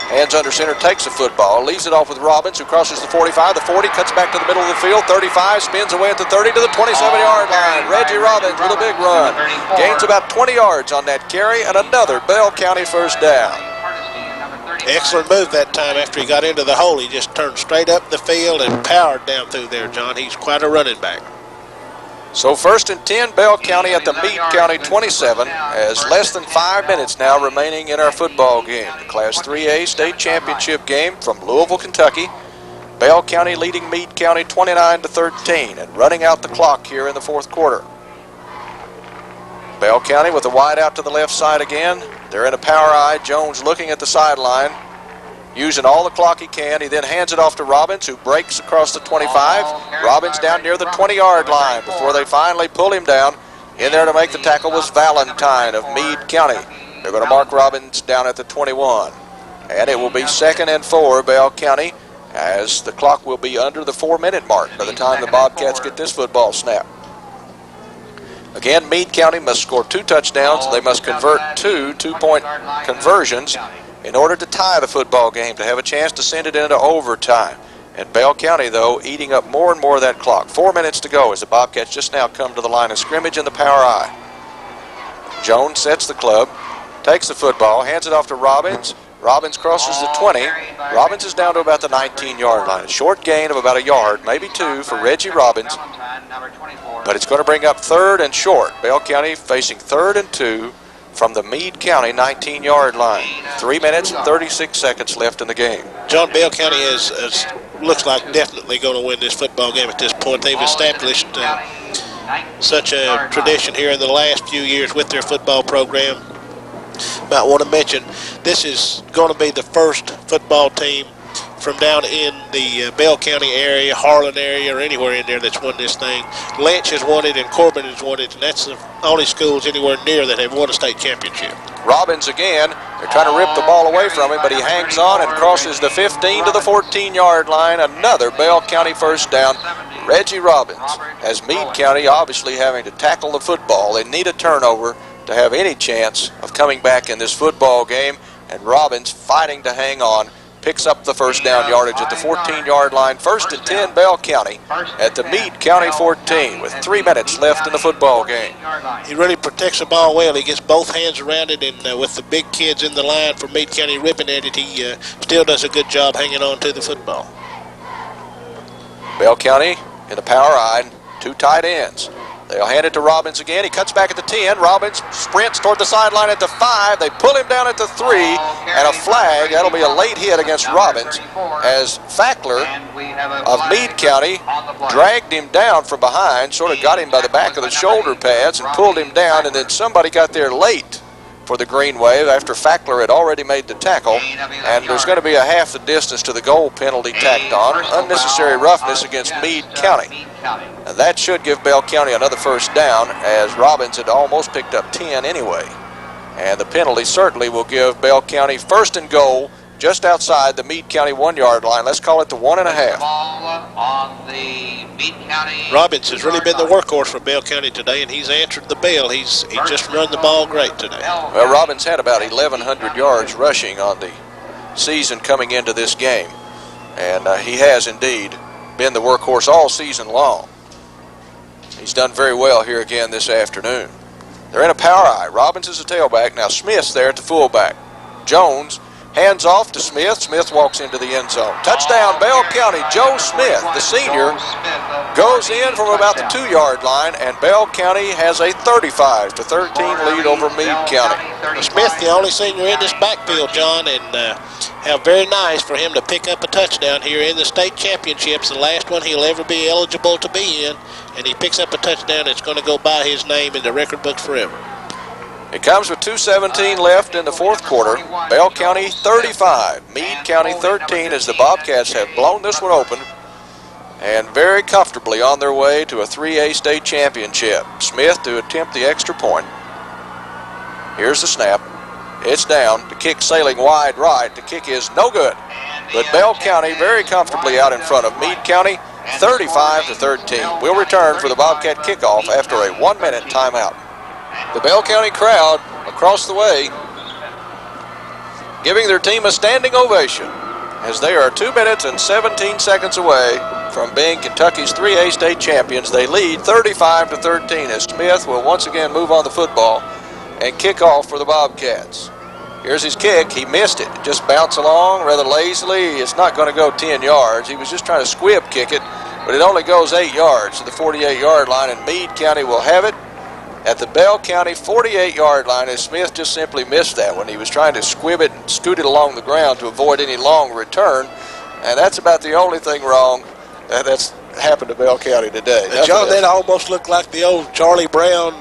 hands under center, takes the football, leaves it off with Robbins, who crosses the 45, the 40, cuts back to the middle of the field, 35, spins away at the 30 to the 27-yard line. Reggie Robbins with a big run. Gains about 20 yards on that carry, and another Bell County first down. Excellent move that time after he got into the hole. He just turned straight up the field and powered down through there, John. He's quite a running back. So 1st and 10, Bell County at the Meade County 27, as less than 5 minutes now remaining in our football game. The Class 3A state championship game from Louisville, Kentucky. Bell County leading Meade County 29-13 and running out the clock here in the 4th quarter. Bell County with a wide out to the left side again. They're in a power I. Jones looking at the sideline, using all the clock he can. He then hands it off to Robbins, who breaks across the 25. Robbins down near the 20-yard line before they finally pull him down. In there to make the tackle was Valentine of Meade County. They're going to mark Robbins down at the 21. And it will be 2nd and 4, Bell County, as the clock will be under the 4-minute mark by the time the Bobcats get this football snap. Again, Meade County must score 2 touchdowns. They must convert 2 two-point conversions in order to tie the football game, to have a chance to send it into overtime. And Bell County, though, eating up more and more of that clock. 4 minutes to go as the Bobcats just now come to the line of scrimmage in the power I. Jones sets the club, takes the football, hands it off to Robbins. Robbins crosses the 20. Robbins is down to about the 19-yard line. A short gain of about a yard, maybe 2 for Reggie Robbins. But it's going to bring up 3rd and short. Bell County facing 3rd and 2 from the Meade County 19-yard line. 3 minutes and 36 seconds left in the game. John, Bell County looks like definitely going to win this football game at this point. They've established such a tradition here in the last few years with their football program. Might want to mention, this is going to be the first football team from down in the Bell County area, Harlan area, or anywhere in there that's won this thing. Lynch has won it and Corbin has won it, and that's the only schools anywhere near that have won a state championship. Robbins again. They're trying to rip the ball away from him, but he hangs on and crosses the 15 to the 14-yard line. Another Bell County first down. Reggie Robbins has Meade County obviously having to tackle the football. They need a turnover to have any chance of coming back in this football game. And Robbins, fighting to hang on, picks up the first down yardage at the 14-yard line. 1st and 10, Bell County at the Meade County 14 with 3 minutes left in the football game. He really protects the ball well. He gets both hands around it, and with the big kids in the line for Meade County ripping at it, he still does a good job hanging on to the football. Bell County in the power eye, 2 tight ends. They'll hand it to Robbins again. He cuts back at the 10. Robbins sprints toward the sideline at the 5. They pull him down at the 3. And a flag. That'll be a late hit against Robbins as Fackler of Meade County dragged him down from behind, sort of got him by the back of the shoulder pads and pulled him down. And then somebody got there late for the Green Wave after Fackler had already made the tackle. And there's going to be a half the distance to the goal penalty tacked on. Unnecessary roughness against Meade County. And that should give Bell County another first down, as Robbins had almost picked up 10 anyway. And the penalty certainly will give Bell County 1st and goal just outside the Meade County 1-yard line. Let's call it the 1.5. Robbins has really been the workhorse for Bell County today, and he's answered the bell. He just run the ball great today. Well, Robbins had about 1,100 yards rushing on the season coming into this game. And he has indeed been the workhorse all season long. He's done very well here again this afternoon. They're in a power eye. Robbins is a tailback. Now Smith's there at the fullback. Jones hands off to Smith. Smith walks into the end zone. Touchdown, Bell County. Joe Smith, the senior, goes in from about the 2-yard line, and Bell County has a 35-13 lead over Meade County. Smith, the only senior in this backfield, John, and how very nice for him to pick up a touchdown here in the state championships, the last one he'll ever be eligible to be in, and he picks up a touchdown that's going to go by his name in the record books forever. It comes with 2:17 left in the 4th quarter. Bell County 35, Meade County 13, as the Bobcats have blown this one open and very comfortably on their way to a 3A state championship. Smith to attempt the extra point. Here's the snap. It's down. The kick sailing wide right. The kick is no good. But Bell County very comfortably out in front of Meade County, 35-13. We'll return for the Bobcat kickoff after a 1-minute timeout. The Bell County crowd across the way giving their team a standing ovation as they are 2 minutes and 17 seconds away from being Kentucky's 3A state champions. They lead 35-13 as Smith will once again move on the football and kick off for the Bobcats. Here's his kick. He missed it. Just bounced along rather lazily. It's not going to go 10 yards. He was just trying to squib kick it, but it only goes 8 yards to the 48-yard line, and Meade County will have it at the Bell County 48-yard line, as Smith just simply missed that when he was trying to squib it and scoot it along the ground to avoid any long return. And that's about the only thing wrong that's happened to Bell County today. John, that almost looked like the old Charlie Brown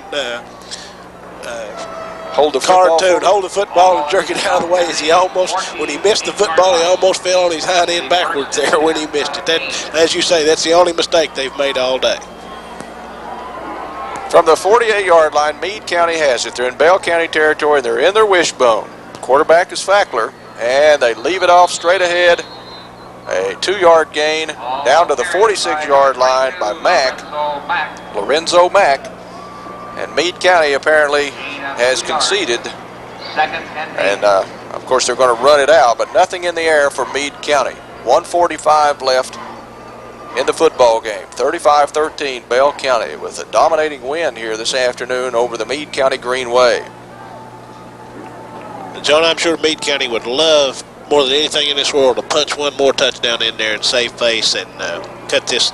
hold the cartoon, hold the football and jerk it out of the way. As he almost, when he missed the football, he almost fell on his hind end backwards there when he missed it. That, as you say, that's the only mistake they've made all day. From the 48-yard line, Meade County has it. They're in Bell County territory. They're in their wishbone. Quarterback is Fackler, and they leave it off straight ahead. A 2-yard gain down to the 46-yard line by Lorenzo Mack. And Meade County apparently has conceded. And, of course, they're going to run it out, but nothing in the air for Meade County. 1:45 left in the football game. 35-13 Bell County with a dominating win here this afternoon over the Meade County Green Wave. John, I'm sure Meade County would love more than anything in this world to punch one more touchdown in there and save face and cut this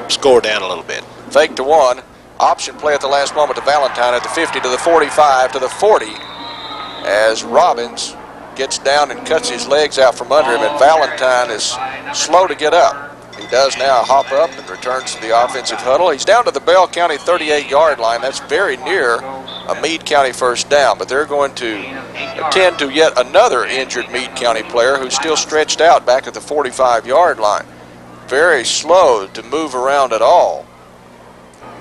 score down a little bit. Fake to one. Option play at the last moment to Valentine at the 50 to the 45 to the 40 as Robbins gets down and cuts his legs out from under him, and Valentine is slow to get up. He does now hop up and returns to the offensive huddle. He's down to the Bell County 38-yard line. That's very near a Meade County first down, but they're going to attend to yet another injured Meade County player who's still stretched out back at the 45-yard line. Very slow to move around at all.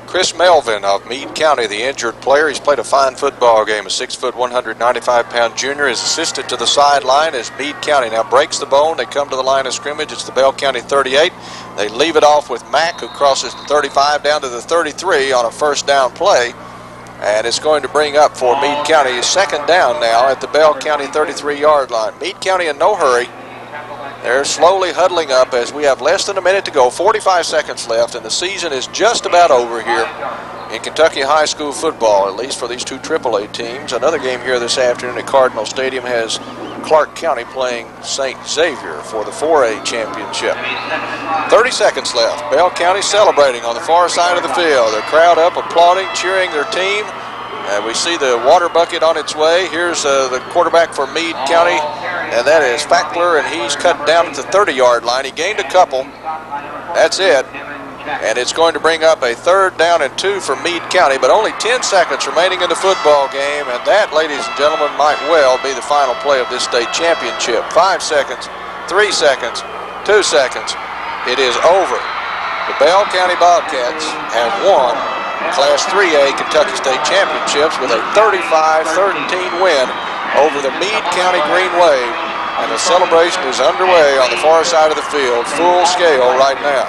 Chris Melvin of Meade County, the injured player. He's played a fine football game. A 6', 195-pound junior is assisted to the sideline as Meade County now breaks the bone. They come to the line of scrimmage. It's the Bell County 38. They leave it off with Mack, who crosses the 35 down to the 33 on a first down play. And it's going to bring up for Meade County a second down now at the Bell County 33-yard line. Meade County in no hurry. They're slowly huddling up as we have less than a minute to go, 45 seconds left, and the season is just about over here in Kentucky high school football, at least for these two AAA teams. Another game here this afternoon at Cardinal Stadium has Clark County playing St. Xavier for the 4A championship. 30 seconds left. Bell County celebrating on the far side of the field. The crowd up, applauding, cheering their team. And we see the water bucket on its way. Here's the quarterback for Meade County, and that is Fackler, and he's cut down at the 30-yard line. He gained a couple. That's it. And it's going to bring up a 3rd down and 2 for Meade County, but only 10 seconds remaining in the football game, and that, ladies and gentlemen, might well be the final play of this state championship. 5 seconds, 3 seconds, 2 seconds. It is over. The Bell County Bobcats have won Class 3A Kentucky State Championships with a 35-13 win over the Meade County Green Wave, and the celebration is underway on the far side of the field, full scale right now.